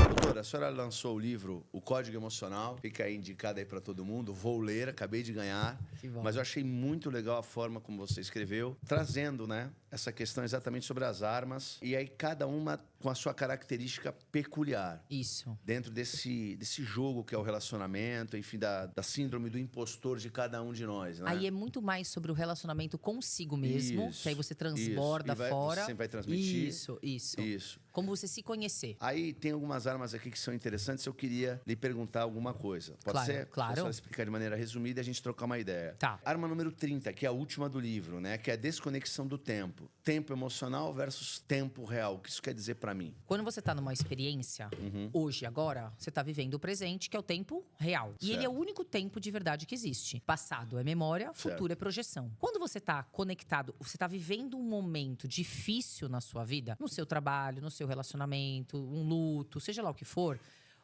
Doutora, a senhora lançou o livro O Código Emocional, fica aí indicado aí para todo mundo. Vou ler, acabei de ganhar. Que bom. Mas eu achei muito legal a forma como você escreveu, trazendo, né, essa questão exatamente sobre as armas. E aí cada uma com a sua característica peculiar. Isso. Dentro desse jogo que é o relacionamento, enfim, da síndrome do impostor de cada um de nós, né? Aí é muito mais sobre o relacionamento consigo mesmo, Isso, que aí você transborda isso. E fora. Você sempre vai transmitir. Isso. Como você se conhecer. Aí tem algumas armas aqui que são interessantes. Eu queria lhe perguntar alguma coisa. Pode Claro, ser? claro. Se a senhora explicar de maneira resumida e a gente trocar uma ideia. Tá. Arma número 30, que é a última do livro, né? Que é a desconexão do tempo. Tempo emocional versus tempo real. O que isso quer dizer pra mim? Quando você tá numa experiência, hoje, agora, você tá vivendo o presente, que é o tempo real. E Certo. ele é o único tempo de verdade que existe. Passado é memória, futuro é projeção. Quando você tá conectado, você tá vivendo um momento difícil na sua vida, no seu trabalho, no seu relacionamento, um luto, seja lá o que for,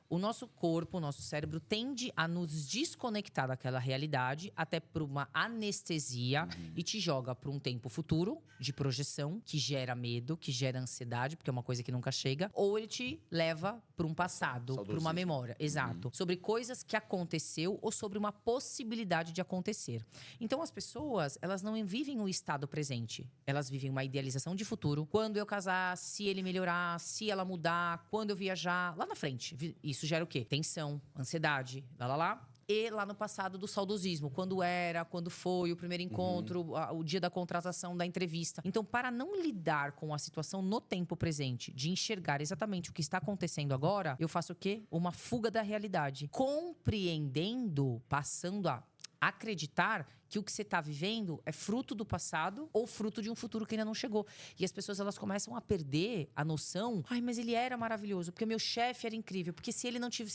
o nosso corpo, o nosso cérebro tende a nos desconectar daquela realidade até por uma anestesia e te joga para um tempo futuro de projeção que gera medo, que gera ansiedade, porque é uma coisa que nunca chega, ou ele te leva para um passado, para uma Saudosismo. memória, exato, sobre coisas que aconteceu ou sobre uma possibilidade de acontecer. Então as pessoas, elas não vivem o estado presente, elas vivem uma idealização de futuro. Quando eu casar, se ele melhorar, se ela mudar, quando eu viajar, lá na frente. Isso gera o quê? Tensão, ansiedade, lá. E lá no passado do saudosismo, quando foi o primeiro encontro, o dia da contratação, da entrevista. Então, para não lidar com a situação no tempo presente, de enxergar exatamente o que está acontecendo agora, eu faço o quê? Uma fuga da realidade. Compreendendo, passando a acreditar que o que você está vivendo é fruto do passado ou fruto de um futuro que ainda não chegou. E as pessoas, elas começam a perder a noção. Ai, mas ele era maravilhoso, porque meu chefe era incrível, porque se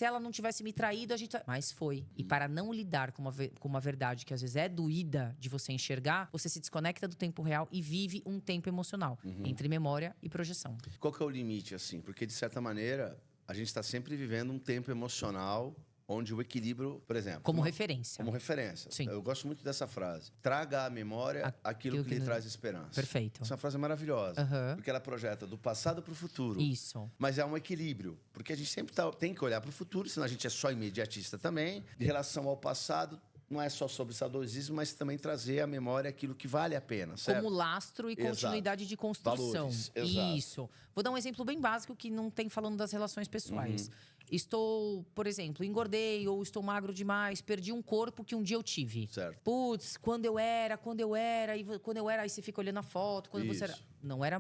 ela não tivesse me traído, a gente... Mas foi. E para não lidar com uma verdade que às vezes é doída de você enxergar, você se desconecta do tempo real e vive um tempo emocional, entre memória e projeção. Qual que é o limite, assim? Porque, de certa maneira, a gente está sempre vivendo um tempo emocional onde o equilíbrio, por exemplo... Como referência. Como referência. Sim. Eu gosto muito dessa frase. Traga à memória aquilo que lhe traz esperança. Perfeito. Essa frase é maravilhosa. Aham. Porque ela projeta do passado para o futuro. Isso. Mas é um equilíbrio. Porque a gente sempre tem que olhar para o futuro, senão a gente é só imediatista também. De relação ao passado, não é só sobre saudosismo, mas também trazer à memória aquilo que vale a pena, certo? Como lastro e Exato. continuidade de construção. Valores, exato. Isso. Vou dar um exemplo bem básico que não tem falando das relações pessoais. Estou, por exemplo, engordei ou estou magro demais, perdi um corpo que um dia eu tive. Certo. Putz, quando eu era, aí você fica olhando a foto, quando você era. Isso. Não era,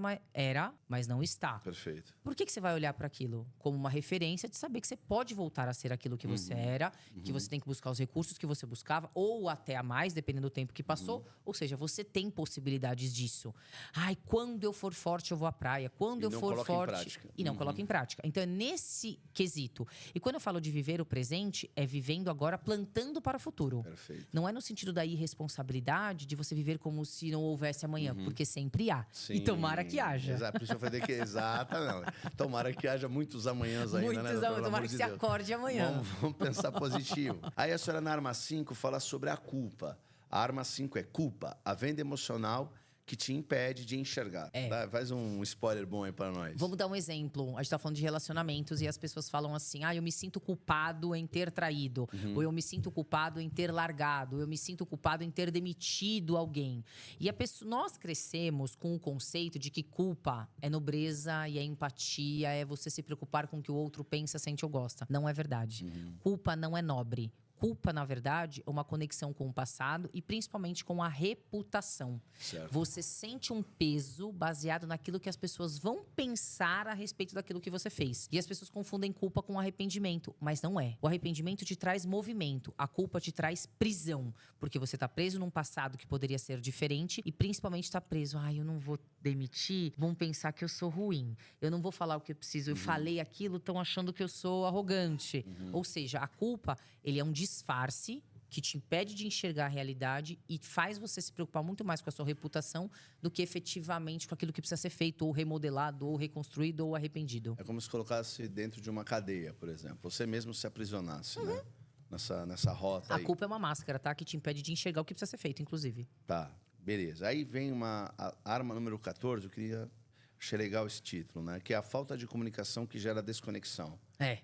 mas não está. Perfeito. Por que você vai olhar para aquilo? Como uma referência de saber que você pode voltar a ser aquilo que você era, que você tem que buscar os recursos que você buscava, ou até a mais, dependendo do tempo que passou. Ou seja, você tem possibilidades disso. Ai, quando eu for forte, eu vou à praia. Quando E eu não for coloca em forte. prática. E não coloca em prática. Então é nesse quesito. E quando eu falo de viver o presente, é vivendo agora, plantando para o futuro. Perfeito. Não é no sentido da irresponsabilidade de você viver como se não houvesse amanhã, porque sempre há. Sim. E tomara que haja. Exato, por isso eu falei que exata, não. Tomara que haja muitos amanhãs ainda, Muitos né? amanhãs, Pelo tomara amor que de se Deus. acorde amanhã. Vamos pensar positivo. Aí a senhora na arma 5 fala sobre a culpa. A arma 5 é culpa, a venda emocional que te impede de enxergar. Faz um spoiler bom aí para nós. Vamos dar um exemplo. A gente tá falando de relacionamentos e as pessoas falam assim: eu me sinto culpado em ter traído. Ou eu me sinto culpado em ter largado. Ou eu me sinto culpado em ter demitido alguém. E nós crescemos com o conceito de que culpa é nobreza e é empatia, é você se preocupar com o que o outro pensa, sente ou gosta. Não é verdade. Culpa não é nobre. Culpa, na verdade, é uma conexão com o passado e principalmente com a reputação. Certo. Você sente um peso baseado naquilo que as pessoas vão pensar a respeito daquilo que você fez. E as pessoas confundem culpa com arrependimento, mas não é. O arrependimento te traz movimento, a culpa te traz prisão. Porque você tá preso num passado que poderia ser diferente e principalmente tá preso. Eu não vou demitir, vão pensar que eu sou ruim. Eu não vou falar o que eu preciso. Eu falei aquilo, estão achando que eu sou arrogante. Ou seja, a culpa, ele é um disfarce que te impede de enxergar a realidade e faz você se preocupar muito mais com a sua reputação do que efetivamente com aquilo que precisa ser feito, ou remodelado, ou reconstruído, ou arrependido. É como se colocasse dentro de uma cadeia, por exemplo. Você mesmo se aprisionasse, né? Nessa rota A aí. culpa é uma máscara, tá? Que te impede de enxergar o que precisa ser feito, inclusive. Tá, beleza. Aí vem a arma número 14, eu queria... Achei legal esse título, né? Que é a falta de comunicação que gera desconexão. É.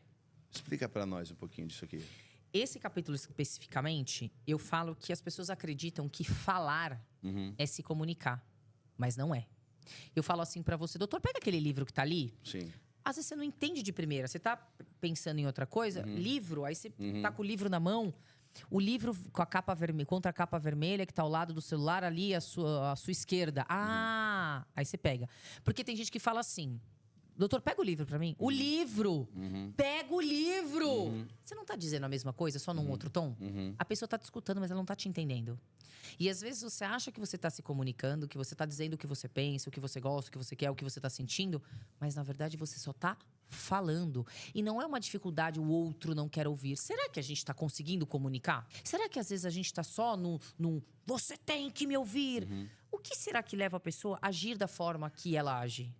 Explica para nós um pouquinho disso aqui. Esse capítulo especificamente, eu falo que as pessoas acreditam que falar é se comunicar. Mas não é. Eu falo assim pra você, doutor, pega aquele livro que tá ali. Sim. Às vezes você não entende de primeira. Você tá pensando em outra coisa, livro, aí você tá com o livro na mão. O livro com a capa vermelha, contra a capa vermelha, que tá ao lado do celular, ali à sua esquerda. Ah! Aí você pega. Porque tem gente que fala assim: doutor, pega o livro pra mim. O livro! Pega o livro! Você não tá dizendo a mesma coisa, só num outro tom? A pessoa tá te escutando, mas ela não tá te entendendo. E às vezes você acha que você tá se comunicando, que você tá dizendo o que você pensa, o que você gosta, o que você quer, o que você tá sentindo. Mas na verdade você só tá falando. E não é uma dificuldade o outro não quer ouvir. Será que a gente tá conseguindo comunicar? Será que às vezes a gente tá só num você tem que me ouvir? O que será que leva a pessoa a agir da forma que ela age?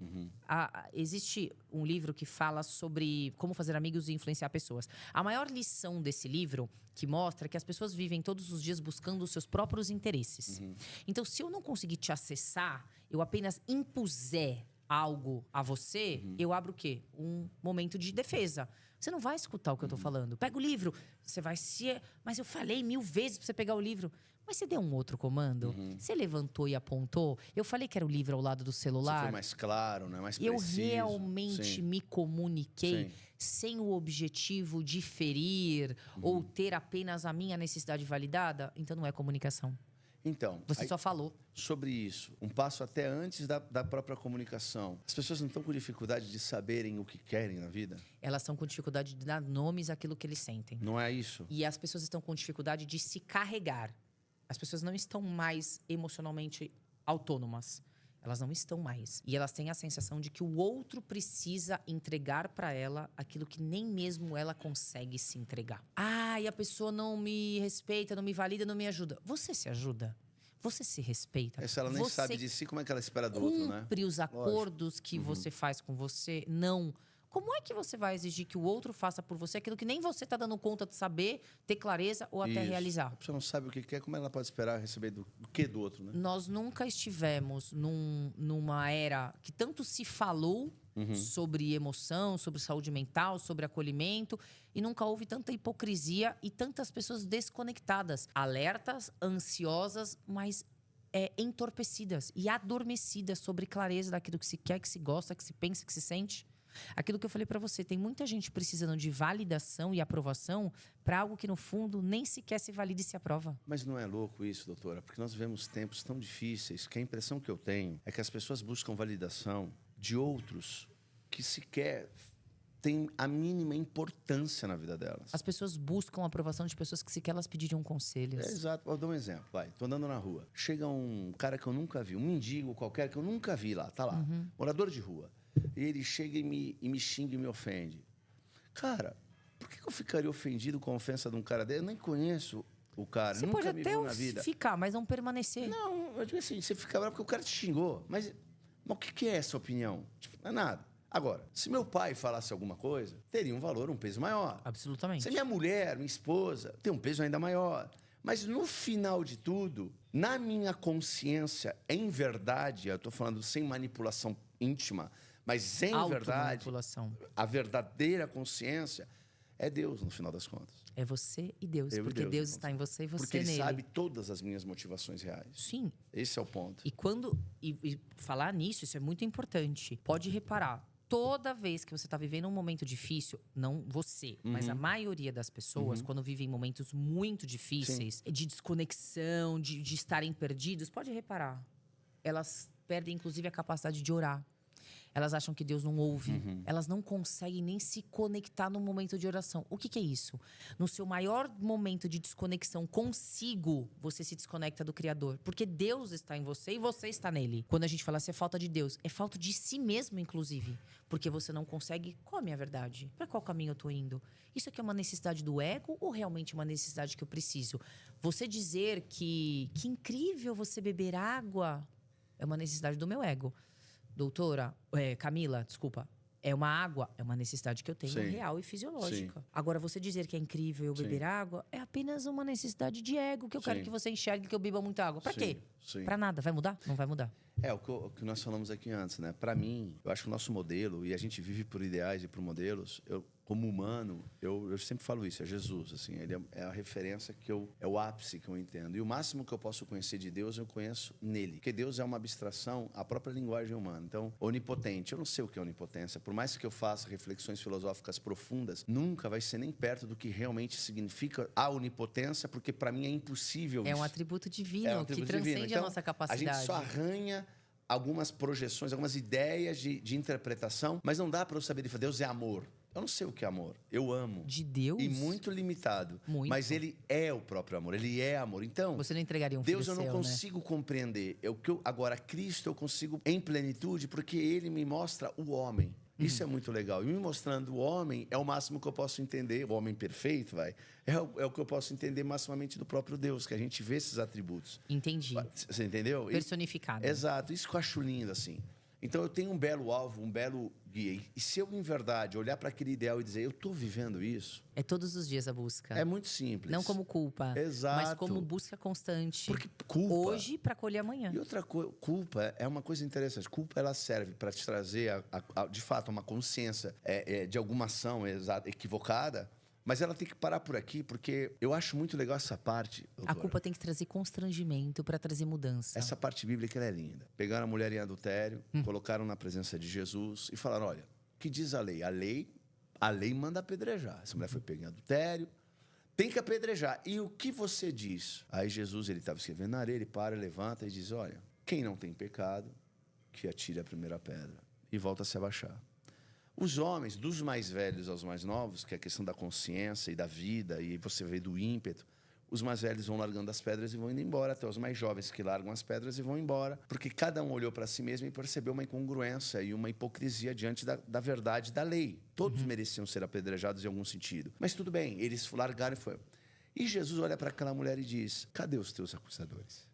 Existe um livro que fala sobre como fazer amigos e influenciar pessoas. A maior lição desse livro que mostra que as pessoas vivem todos os dias buscando os seus próprios interesses. Então, se eu não conseguir te acessar, eu apenas impuser algo a você, eu abro o quê? Um momento de defesa. Você não vai escutar o que eu tô falando. Pega o livro, você vai se... Mas eu falei 1000 vezes pra você pegar o livro. Mas você deu um outro comando? Você levantou e apontou? Eu falei que era o livro ao lado do celular? Você foi mais claro, né? Mais Eu preciso. realmente Sim. me comuniquei Sim. sem o objetivo de ferir ou ter apenas a minha necessidade validada? Então não é comunicação. Então, Você aí, só falou. sobre isso, um passo até antes da própria comunicação. As pessoas não estão com dificuldade de saberem o que querem na vida? Elas estão com dificuldade de dar nomes àquilo que eles sentem. Não é isso? E as pessoas estão com dificuldade de se carregar. As pessoas não estão mais emocionalmente autônomas. Elas não estão mais. E elas têm a sensação de que o outro precisa entregar para ela aquilo que nem mesmo ela consegue se entregar. Ah, e a pessoa não me respeita, não me valida, não me ajuda. Você se ajuda? Você se respeita? Se ela nem Você sabe de si, como é que ela espera do outro, né? cumpre os acordos que você faz com você? Não. Como é que você vai exigir que o outro faça por você aquilo que nem você está dando conta de saber, ter clareza ou até Isso. realizar? A pessoa não sabe o que quer, como ela pode esperar receber do que do outro, né? Nós nunca estivemos numa era que tanto se falou sobre emoção, sobre saúde mental, sobre acolhimento, e nunca houve tanta hipocrisia e tantas pessoas desconectadas, alertas, ansiosas, mas entorpecidas e adormecidas sobre clareza daquilo que se quer, que se gosta, que se pensa, que se sente. Aquilo que eu falei pra você, tem muita gente precisando de validação e aprovação pra algo que no fundo nem sequer se valida e se aprova. Mas não é louco isso, doutora? Porque nós vivemos tempos tão difíceis que a impressão que eu tenho é que as pessoas buscam validação de outros que sequer têm a mínima importância na vida delas. As pessoas buscam a aprovação de pessoas que sequer elas pediriam conselhos. Exato. Vou dar um exemplo. Tô andando na rua. Chega um cara que eu nunca vi, um mendigo qualquer que eu nunca vi lá, tá lá, morador de rua. E ele chega e me xinga e me ofende. Cara, por que eu ficaria ofendido com a ofensa de um cara dele? Eu nem conheço o cara, Você nunca pode me até viu na vida. ficar, mas não permanecer. Não, eu digo assim, você fica bravo porque o cara te xingou. Mas o que é essa opinião? Tipo, não é nada. Agora, se meu pai falasse alguma coisa, teria um valor, um peso maior. Absolutamente. Se minha mulher, minha esposa, tem um peso ainda maior. Mas no final de tudo, na minha consciência, em verdade, eu estou falando sem manipulação íntima, mas em verdade, Automanipulação. a verdadeira consciência é Deus, no final das contas. É você e Deus. Eu e porque Deus, Deus no está em você e você Porque Ele nele. sabe todas as minhas motivações reais. Sim. Esse é o ponto. E quando. E falar nisso, isso é muito importante. Pode reparar. Toda vez que você está vivendo um momento difícil, não você, mas a maioria das pessoas, quando vivem momentos muito difíceis, de desconexão, de estarem perdidos, pode reparar. Elas perdem, inclusive, a capacidade de orar. Elas acham que Deus não ouve. Elas não conseguem nem se conectar no momento de oração. O que é isso? No seu maior momento de desconexão consigo, você se desconecta do Criador. Porque Deus está em você e você está nele. Quando a gente fala assim, é falta de Deus, é falta de si mesmo, inclusive. Porque você não consegue, qual a minha verdade? Para qual caminho eu tô indo? Isso aqui é uma necessidade do ego ou realmente uma necessidade que eu preciso? Você dizer que incrível você beber água é uma necessidade do meu ego. Doutora, Camila, desculpa. É uma água, é uma necessidade que eu tenho real e fisiológica. Sim. Agora, você dizer que é incrível eu beber água é apenas uma necessidade de ego que eu quero que você enxergue que eu beba muita água. Pra quê? Pra nada. Vai mudar? Não vai mudar. É, o que nós falamos aqui antes, né? Pra mim, eu acho que o nosso modelo, e a gente vive por ideais e por modelos, como humano, eu sempre falo isso, é Jesus, assim, ele é a referência é o ápice que eu entendo. E o máximo que eu posso conhecer de Deus, eu conheço nele. Porque Deus é uma abstração, a própria linguagem humana. Então, onipotente, eu não sei o que é onipotência. Por mais que eu faça reflexões filosóficas profundas, nunca vai ser nem perto do que realmente significa a onipotência, porque para mim é impossível isso. É um atributo divino, que transcende a nossa capacidade. A gente só arranha algumas projeções, algumas ideias de interpretação, mas não dá para eu saber de Deus é amor. Eu não sei o que é amor. Eu amo. De Deus? E muito limitado. Muito. Mas ele é o próprio amor. Ele é amor. Então, você não entregaria um filho Deus eu não seu, consigo compreender. Agora, Cristo eu consigo em plenitude, porque ele me mostra o homem. Isso é muito legal. E me mostrando o homem é o máximo que eu posso entender. O homem perfeito, é o que eu posso entender maximamente do próprio Deus, que a gente vê esses atributos. Entendi. Você entendeu? Personificado. Exato. Isso que eu acho lindo, assim. Então, eu tenho um belo alvo, um belo guia. E se eu, em verdade, olhar para aquele ideal e dizer, eu estou vivendo isso... É todos os dias a busca. É muito simples. Não como culpa. Exato. Mas como busca constante. Porque culpa... Hoje, para colher amanhã. E outra coisa, culpa é uma coisa interessante. Culpa, ela serve para te trazer, de fato, uma consciência de alguma ação equivocada. Mas ela tem que parar por aqui, porque eu acho muito legal essa parte. Doutora. A culpa tem que trazer constrangimento para trazer mudança. Essa parte bíblica ela é linda. Pegaram a mulher em adultério, colocaram na presença de Jesus e falaram, olha, o que diz a lei? A lei manda apedrejar. Essa mulher foi pega em adultério, tem que apedrejar. E o que você diz? Aí Jesus, ele estava escrevendo na areia, ele para, levanta e diz, olha, quem não tem pecado, que atire a primeira pedra. E volta a se abaixar. Os homens, dos mais velhos aos mais novos, que é a questão da consciência e da vida, e você vê do ímpeto, os mais velhos vão largando as pedras e vão indo embora, até os mais jovens que largam as pedras e vão embora, porque cada um olhou para si mesmo e percebeu uma incongruência e uma hipocrisia diante da verdade da lei. Todos mereciam ser apedrejados em algum sentido. Mas tudo bem, eles largaram e foi. E Jesus olha para aquela mulher e diz, cadê os teus acusadores?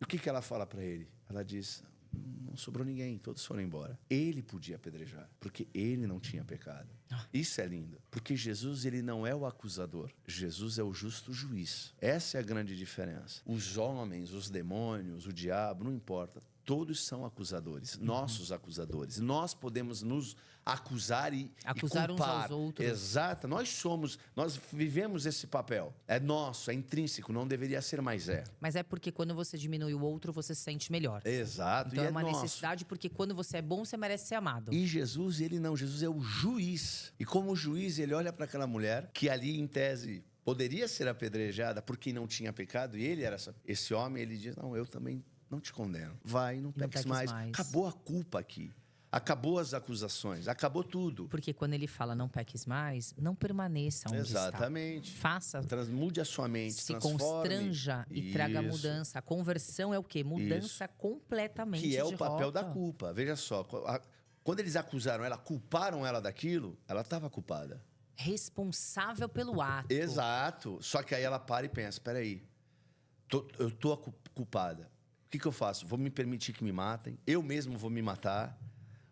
E o que ela fala para ele? Ela diz... Não sobrou ninguém, todos foram embora. Ele podia apedrejar, porque ele não tinha pecado. Isso é lindo, porque Jesus, ele não é o acusador. Jesus é o justo juiz. Essa é a grande diferença. Os homens, os demônios, o diabo, não importa. Todos são acusadores, nossos acusadores. Nós podemos nos acusar e acusar culpar. Uns aos outros. Exato. Nós vivemos esse papel. É nosso, é intrínseco, não deveria ser, mas é. Mas é porque quando você diminui o outro, você se sente melhor. Exato. Então e é uma nosso. necessidade, porque quando você é bom, você merece ser amado. E Jesus, ele não. Jesus é o juiz. E como juiz, ele olha para aquela mulher que ali, em tese, poderia ser apedrejada porque não tinha pecado. E ele era esse homem, ele diz, não, eu também... Não te condeno. Vai, não peques mais. Acabou a culpa aqui. Acabou as acusações. Acabou tudo. Porque quando ele fala não peques mais, não permaneça onde Exatamente. está. Faça. Mude a sua mente. Se transforme. constranja e traga mudança. A conversão é o quê? Mudança completamente de que é o papel rota. da culpa. Veja só. Quando eles acusaram ela, culparam ela daquilo, ela estava culpada. Responsável pelo ato. Exato. Só que aí ela para e pensa, peraí, eu tô culpada. O que eu faço? Vou me permitir que me matem? Eu mesmo vou me matar?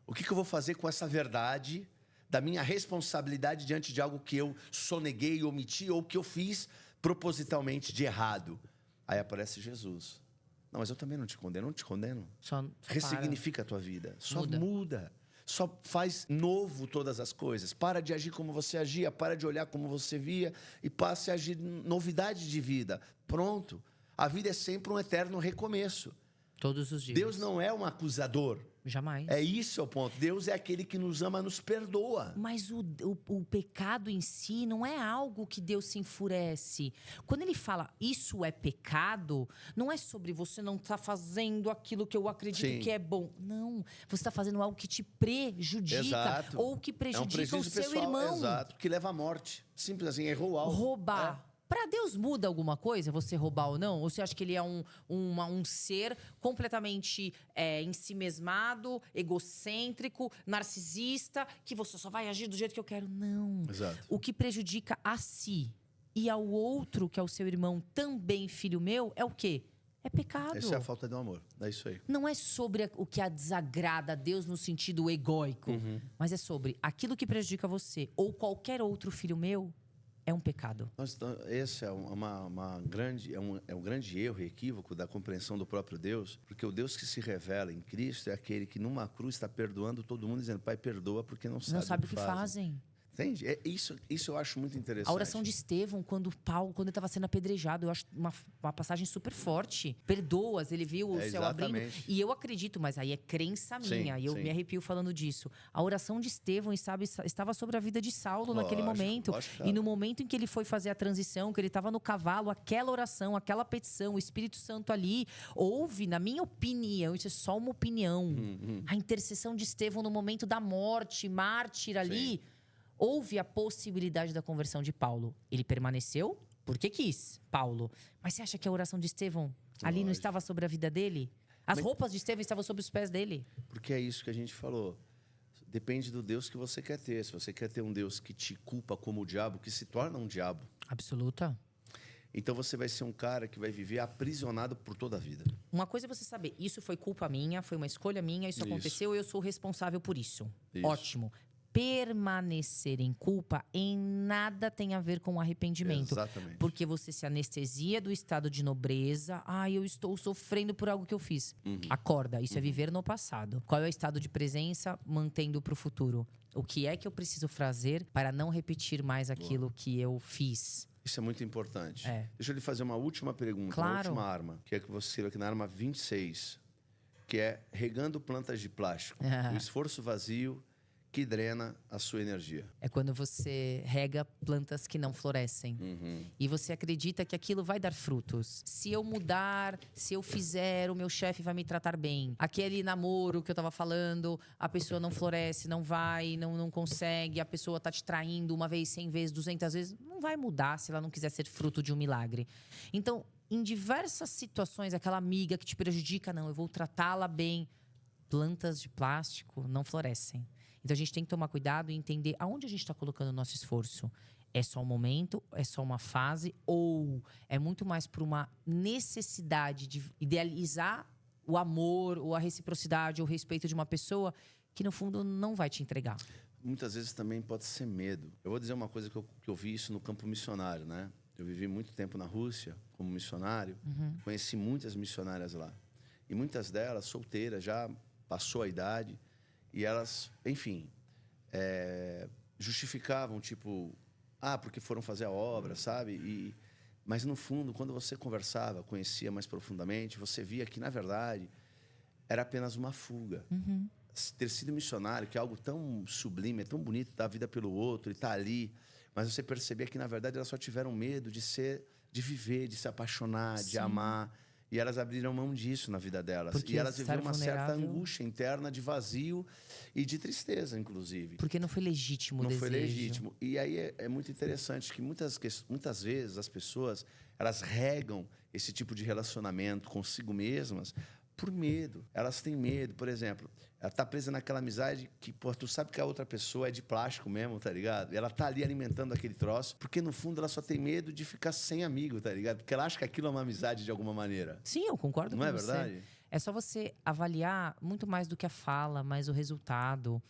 O que eu vou fazer com essa verdade da minha responsabilidade diante de algo que eu soneguei, omiti ou que eu fiz propositalmente de errado? Aí aparece Jesus. Não, mas eu também não te condeno. Só ressignifica a tua vida. Só muda. Só faz novo todas as coisas. Para de agir como você agia, para de olhar como você via e passe a agir novidade de vida. Pronto. A vida é sempre um eterno recomeço. Todos os dias. Deus não é um acusador. Jamais. Isso é o ponto. Deus é aquele que nos ama, nos perdoa. Mas o pecado em si não é algo que Deus se enfurece. Quando ele fala isso é pecado, não é sobre você não estar fazendo aquilo que eu acredito que é bom. Não. Você está fazendo algo que te prejudica. Exato. Ou que prejudica o seu pessoal, irmão. Exato, que leva à morte. Simples assim, errou algo. Roubar. Pra Deus muda alguma coisa você roubar ou não? Ou você acha que ele é um ser completamente ensimesmado, egocêntrico, narcisista, que você só vai agir do jeito que eu quero? Não. Exato. O que prejudica a si e ao outro, que é o seu irmão, também filho meu, é o quê? É pecado. Essa é a falta de amor. É isso aí. Não é sobre o que desagrada a Deus no sentido egóico, mas é sobre aquilo que prejudica você ou qualquer outro filho meu. É um pecado. Esse é um grande erro e equívoco da compreensão do próprio Deus, porque o Deus que se revela em Cristo é aquele que numa cruz está perdoando todo mundo, dizendo, Pai, perdoa porque não sabe o que fazem. Entende? Isso eu acho muito interessante. A oração de Estevão, quando ele estava sendo apedrejado, eu acho uma passagem super forte. Perdoas, ele viu o céu abrindo. E eu acredito, mas aí é crença minha. E eu me arrepio falando disso. A oração de Estevão estava sobre a vida de Saulo naquele momento. E no momento em que ele foi fazer a transição, que ele estava no cavalo, aquela oração, aquela petição, o Espírito Santo ali, houve, na minha opinião, isso é só uma opinião, a intercessão de Estevão no momento da morte, mártir ali. Houve a possibilidade da conversão de Paulo. Ele permaneceu porque quis, Paulo. Mas você acha que a oração de Estevão ali não estava sobre a vida dele? As roupas de Estevão estavam sobre os pés dele. Porque é isso que a gente falou. Depende do Deus que você quer ter. Se você quer ter um Deus que te culpa como o diabo, que se torna um diabo. Absoluta. Então você vai ser um cara que vai viver aprisionado por toda a vida. Uma coisa é você saber, isso foi culpa minha, foi uma escolha minha, isso aconteceu e eu sou responsável por isso. Ótimo. Permanecer em culpa em nada tem a ver com arrependimento. Exatamente. Porque você se anestesia do estado de nobreza. Eu estou sofrendo por algo que eu fiz. Acorda, isso é viver no passado. Qual é o estado de presença? Mantendo para o futuro. O que é que eu preciso fazer para não repetir mais aquilo que eu fiz? Isso é muito importante. Deixa eu lhe fazer uma última pergunta, uma última arma. Que é que você escreveu aqui na arma 26. Que é regando plantas de plástico. O esforço vazio que drena a sua energia. É quando você rega plantas que não florescem. E você acredita que aquilo vai dar frutos. Se eu mudar, se eu fizer, o meu chefe vai me tratar bem. Aquele namoro que eu tava falando, a pessoa não floresce, não vai, não consegue. A pessoa tá te traindo uma vez, 100 vezes, 200 vezes. Não vai mudar se ela não quiser ser fruto de um milagre. Então, em diversas situações, aquela amiga que te prejudica, não, eu vou tratá-la bem. Plantas de plástico não florescem. Então, a gente tem que tomar cuidado e entender aonde a gente está colocando o nosso esforço. É só um momento? É só uma fase? Ou é muito mais por uma necessidade de idealizar o amor, ou a reciprocidade, ou o respeito de uma pessoa que, no fundo, não vai te entregar? Muitas vezes também pode ser medo. Eu vou dizer uma coisa que eu vi isso no campo missionário, né? Eu vivi muito tempo na Rússia como missionário. Conheci muitas missionárias lá. E muitas delas, solteiras, já passou a idade. E elas, enfim, justificavam, tipo, porque foram fazer a obra, sabe? Mas, no fundo, quando você conversava, conhecia mais profundamente, você via que, na verdade, era apenas uma fuga. Ter sido missionário, que é algo tão sublime, é tão bonito, dar a vida pelo outro e estar ali. Mas você percebia que, na verdade, elas só tiveram medo de viver, de se apaixonar, de amar. E elas abriram mão disso na vida delas. Porque e elas viviam uma certa vulnerável... angústia interna de vazio e de tristeza, inclusive. Porque não foi legítimo o desejo. Não foi legítimo. E aí é muito interessante que muitas vezes as pessoas elas regam esse tipo de relacionamento consigo mesmas por medo. Elas têm medo, por exemplo, ela tá presa naquela amizade que, tu sabe que a outra pessoa é de plástico mesmo, tá ligado? E ela tá ali alimentando aquele troço, porque no fundo ela só tem medo de ficar sem amigo, tá ligado? Porque ela acha que aquilo é uma amizade de alguma maneira. Sim, eu concordo com você. Não é verdade? É só você avaliar muito mais do que a fala, mais o resultado.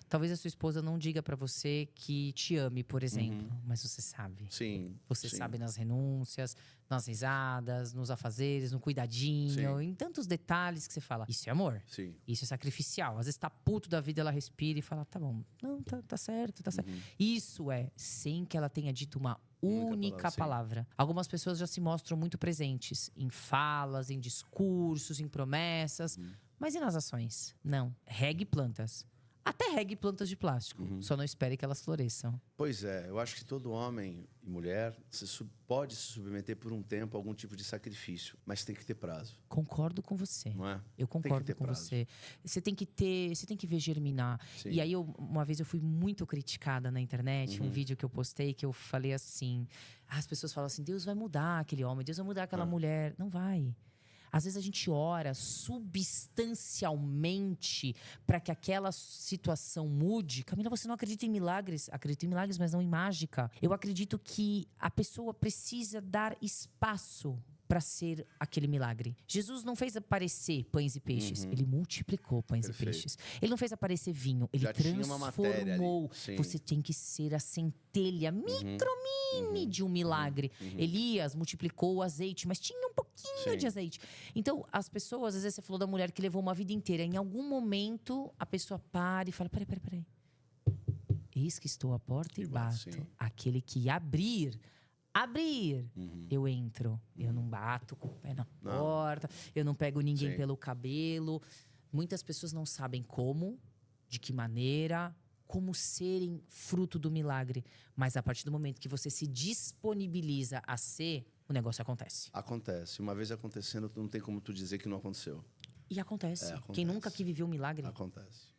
Talvez a sua esposa não diga pra você que te ame, por exemplo, mas você sabe. Sim. Você sabe nas renúncias, nas risadas, nos afazeres, no cuidadinho, em tantos detalhes que você fala. Isso é amor. Sim. Isso é sacrificial. Às vezes tá puto da vida, ela respira e fala, tá bom. Não, tá certo, tá certo. Isso é sem que ela tenha dito uma única palavra. Algumas pessoas já se mostram muito presentes em falas, em discursos, em promessas, Mas e nas ações? Não. Regue plantas. Até regue plantas de plástico. Só não espere que elas floresçam. Pois é, eu acho que todo homem e mulher pode se submeter por um tempo a algum tipo de sacrifício, mas tem que ter prazo, Concordo com você. não é? Eu concordo ter com prazo. você. Você tem que ver germinar. Sim. E aí, uma vez eu fui muito criticada na internet, um vídeo que eu postei que eu falei assim: as pessoas falam assim, Deus vai mudar aquele homem, Deus vai mudar aquela mulher. Não vai. Às vezes a gente ora substancialmente para que aquela situação mude. Camila, você não acredita em milagres? Acredito em milagres, mas não em mágica. Eu acredito que a pessoa precisa dar espaço para ser aquele milagre. Jesus não fez aparecer pães e peixes, ele multiplicou pães Perfeito. e peixes. Ele não fez aparecer vinho, ele Já tinha uma matéria ali. transformou. Sim. Você tem que ser a centelha micro-mini de um milagre. Elias multiplicou o azeite, mas tinha um pouquinho Sim. de azeite. Então, as pessoas, às vezes você falou da mulher que levou uma vida inteira. Em algum momento, a pessoa para e fala: peraí. Eis que estou à porta e bato. Sim. Aquele que abrir, eu entro. Eu não bato com o pé na porta, eu não pego ninguém Sim. pelo cabelo. Muitas pessoas não sabem como, de que maneira, como serem fruto do milagre. Mas a partir do momento que você se disponibiliza a ser, o negócio acontece. Acontece. Uma vez acontecendo, não tem como tu dizer que não aconteceu. E acontece. Acontece. Quem nunca aqui viveu um milagre? Acontece.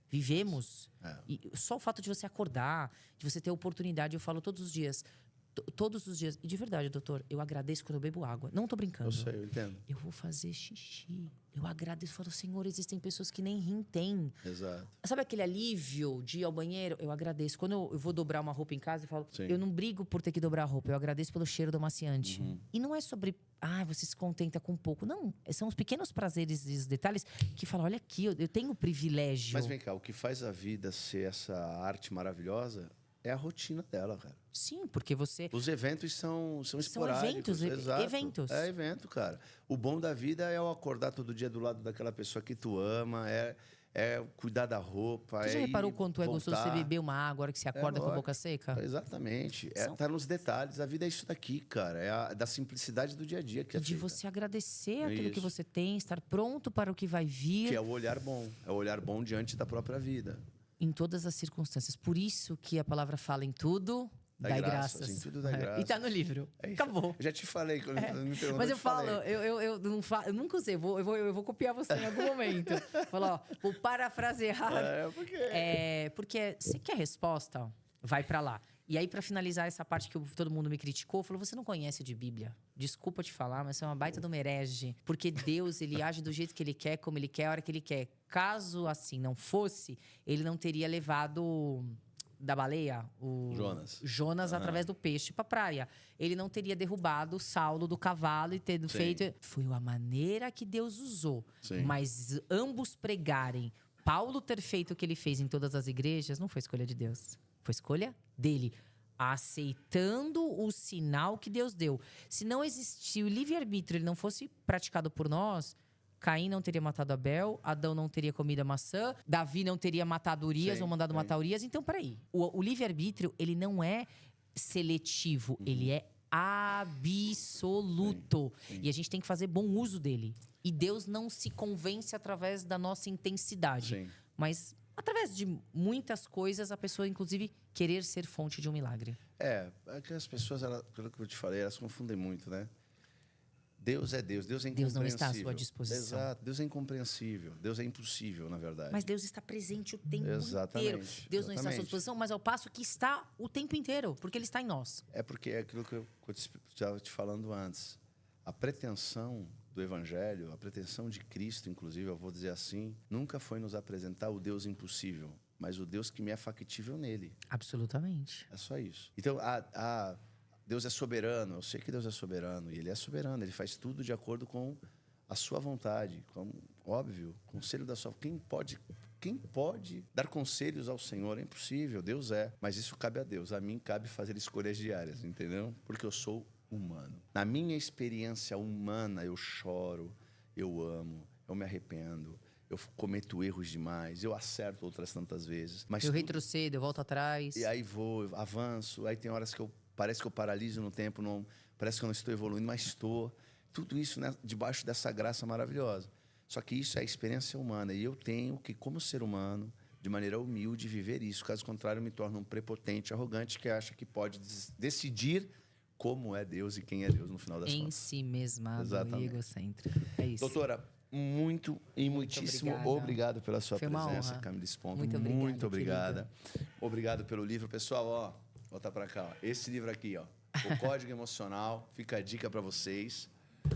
Vivemos. É. E só o fato de você acordar, de você ter a oportunidade, eu falo todos os dias. Todos os dias. E de verdade, doutor, eu agradeço quando eu bebo água. Não tô brincando. Eu sei, eu entendo. Eu vou fazer xixi. Eu agradeço. Falo, Senhor, existem pessoas que nem rim têm. Exato. Sabe aquele alívio de ir ao banheiro? Eu agradeço. Quando eu vou dobrar uma roupa em casa, eu falo, Sim. eu não brigo por ter que dobrar a roupa. Eu agradeço pelo cheiro do amaciante. E não é sobre, você se contenta com pouco. Não, são os pequenos prazeres e os detalhes que falam, olha aqui, eu tenho o privilégio. Mas vem cá, o que faz a vida ser essa arte maravilhosa é a rotina dela, cara. Sim, porque você... Os eventos são esporádicos. eventos, Exato. eventos. É evento, cara. O bom da vida é eu acordar todo dia do lado daquela pessoa que tu ama, é cuidar da roupa. Você já reparou quanto é gostoso você voltar. beber uma água agora que você acorda com a boca seca? Exatamente. São- Tá nos detalhes. A vida é isso daqui, cara. É da simplicidade do dia a dia que E é de feita. você agradecer aquilo que Isso. você tem, estar pronto para o que vai vir. Que é o olhar bom. É o olhar bom diante da própria vida. Em todas as circunstâncias. Por isso que a palavra fala em tudo, Dá dai graças, graças. em tudo dai graças. E tá no livro. É isso. Acabou. Eu já te falei quando me perguntou. Mas eu te falo, falei. eu não falo, eu nunca usei, eu vou copiar você em algum momento. Falar, vou parafrasear. Porque você quer resposta? Vai pra lá. E aí, pra finalizar essa parte que todo mundo me criticou, falou: você não conhece de Bíblia. Desculpa te falar, mas você é uma baita de uma herege. Porque Deus, ele age do jeito que ele quer, como ele quer, a hora que ele quer. Caso assim não fosse, ele não teria levado da baleia, o Jonas através do peixe pra praia. Ele não teria derrubado Saulo do cavalo e tendo feito... Foi a maneira que Deus usou. Sim. Mas ambos pregarem, Paulo ter feito o que ele fez em todas as igrejas, não foi escolha de Deus. Foi escolha dele. Aceitando o sinal que Deus deu. Se não existisse o livre-arbítrio, ele não fosse praticado por nós... Caim não teria matado Abel, Adão não teria comido a maçã, Davi não teria matado Urias ou mandado matar Urias. Então, peraí. O livre-arbítrio, ele não é seletivo, ele é absoluto. E a gente tem que fazer bom uso dele. E Deus não se convence através da nossa intensidade. Sim. Mas através de muitas coisas, a pessoa, inclusive, querer ser fonte de um milagre. É que as pessoas, pelo que eu te falei, elas confundem muito, né? Deus é Deus, Deus é incompreensível. Deus não está à sua disposição. Exato, Deus é incompreensível, Deus é impossível, na verdade. Mas Deus está presente o tempo Exatamente, inteiro. Deus não está à sua disposição, mas ao passo que está o tempo inteiro, porque Ele está em nós. É porque é aquilo que eu estava te falando antes. A pretensão do Evangelho, a pretensão de Cristo, inclusive, eu vou dizer assim, nunca foi nos apresentar o Deus impossível, mas o Deus que me é factível nele. Absolutamente. É só isso. Então, Deus é soberano, eu sei que Deus é soberano, e Ele é soberano, Ele faz tudo de acordo com a sua vontade, óbvio, conselho da sua... Quem pode dar conselhos ao Senhor? É impossível, Deus é. Mas isso cabe a Deus, a mim cabe fazer escolhas diárias, entendeu? Porque eu sou humano. Na minha experiência humana, eu choro, eu amo, eu me arrependo, eu cometo erros demais, eu acerto outras tantas vezes. Mas Eu retrocedo, eu volto atrás. E aí vou, avanço, aí tem horas que parece que eu paraliso no tempo, parece que eu não estou evoluindo, mas estou. Tudo isso, né, debaixo dessa graça maravilhosa. Só que isso é a experiência humana. E eu tenho que, como ser humano, de maneira humilde, viver isso. Caso contrário, eu me torno um prepotente, arrogante, que acha que pode decidir como é Deus e quem é Deus no final das contas. Em si mesmado e Exatamente. egocêntrico. É isso. Doutora, muitíssimo obrigado pela sua Foi uma presença, honra. Camila Sponto. Muito obrigada. Obrigado pelo livro. Pessoal, ó, volta pra cá. Ó. Esse livro aqui, ó, O Código Emocional, fica a dica para vocês.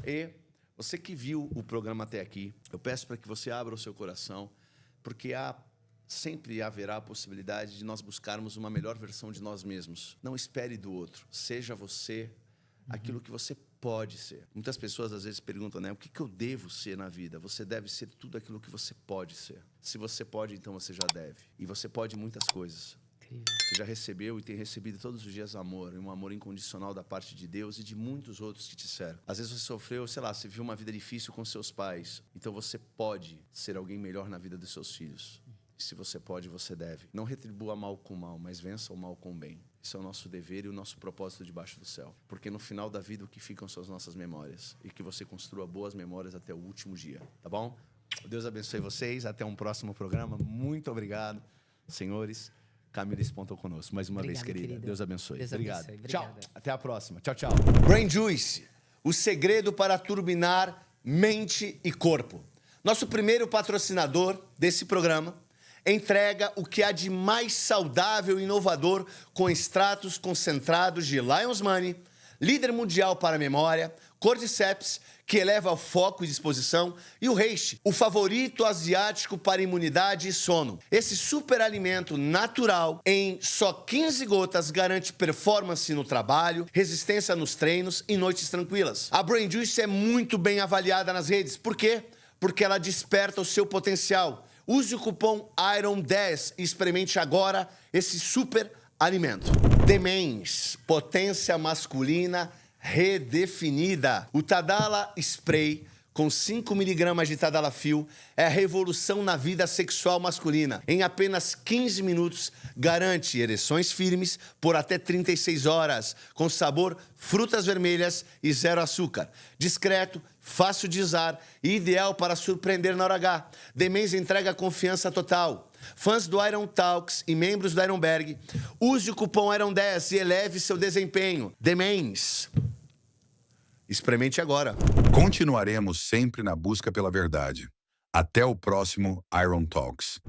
E você que viu o programa até aqui, eu peço para que você abra o seu coração, porque sempre haverá a possibilidade de nós buscarmos uma melhor versão de nós mesmos. Não espere do outro. Seja você aquilo que você pode ser. Muitas pessoas às vezes perguntam, né? O que eu devo ser na vida? Você deve ser tudo aquilo que você pode ser. Se você pode, então você já deve. E você pode muitas coisas. Incrível. Você já recebeu e tem recebido todos os dias amor, um amor incondicional da parte de Deus e de muitos outros que te cercam. Às vezes você sofreu, sei lá, você viu uma vida difícil com seus pais. Então você pode ser alguém melhor na vida dos seus filhos. E se você pode, você deve. Não retribua mal com mal, mas vença o mal com o bem. Esse é o nosso dever e o nosso propósito debaixo do céu. Porque no final da vida, o que ficam são as nossas memórias. E que você construa boas memórias até o último dia. Tá bom? Deus abençoe vocês. Até um próximo programa. Muito obrigado, senhores. Camila Sponto conosco. Mais uma vez, querida. Deus abençoe. Deus obrigado. abençoe. Tchau. Obrigada. Até a próxima. Tchau, tchau. Brain Juice. O segredo para turbinar mente e corpo. Nosso primeiro patrocinador desse programa entrega o que há de mais saudável e inovador com extratos concentrados de Lion's Mane, líder mundial para a memória, Cordyceps, que eleva o foco e disposição, e o reishi, o favorito asiático para imunidade e sono. Esse superalimento natural, em só 15 gotas, garante performance no trabalho, resistência nos treinos e noites tranquilas. A Brain Juice é muito bem avaliada nas redes. Por quê? Porque ela desperta o seu potencial. Use o cupom IRON10 e experimente agora esse super alimento. Demens, potência masculina redefinida. O Tadala Spray, com 5 mg de Tadalafil, é a revolução na vida sexual masculina. Em apenas 15 minutos, garante ereções firmes por até 36 horas, com sabor frutas vermelhas e zero açúcar. Discreto, fácil de usar e ideal para surpreender na hora H. Demens entrega confiança total. Fãs do Iron Talks e membros do Ironberg, use o cupom IRON10 e eleve seu desempenho. Demens. Experimente agora. Continuaremos sempre na busca pela verdade. Até o próximo Iron Talks.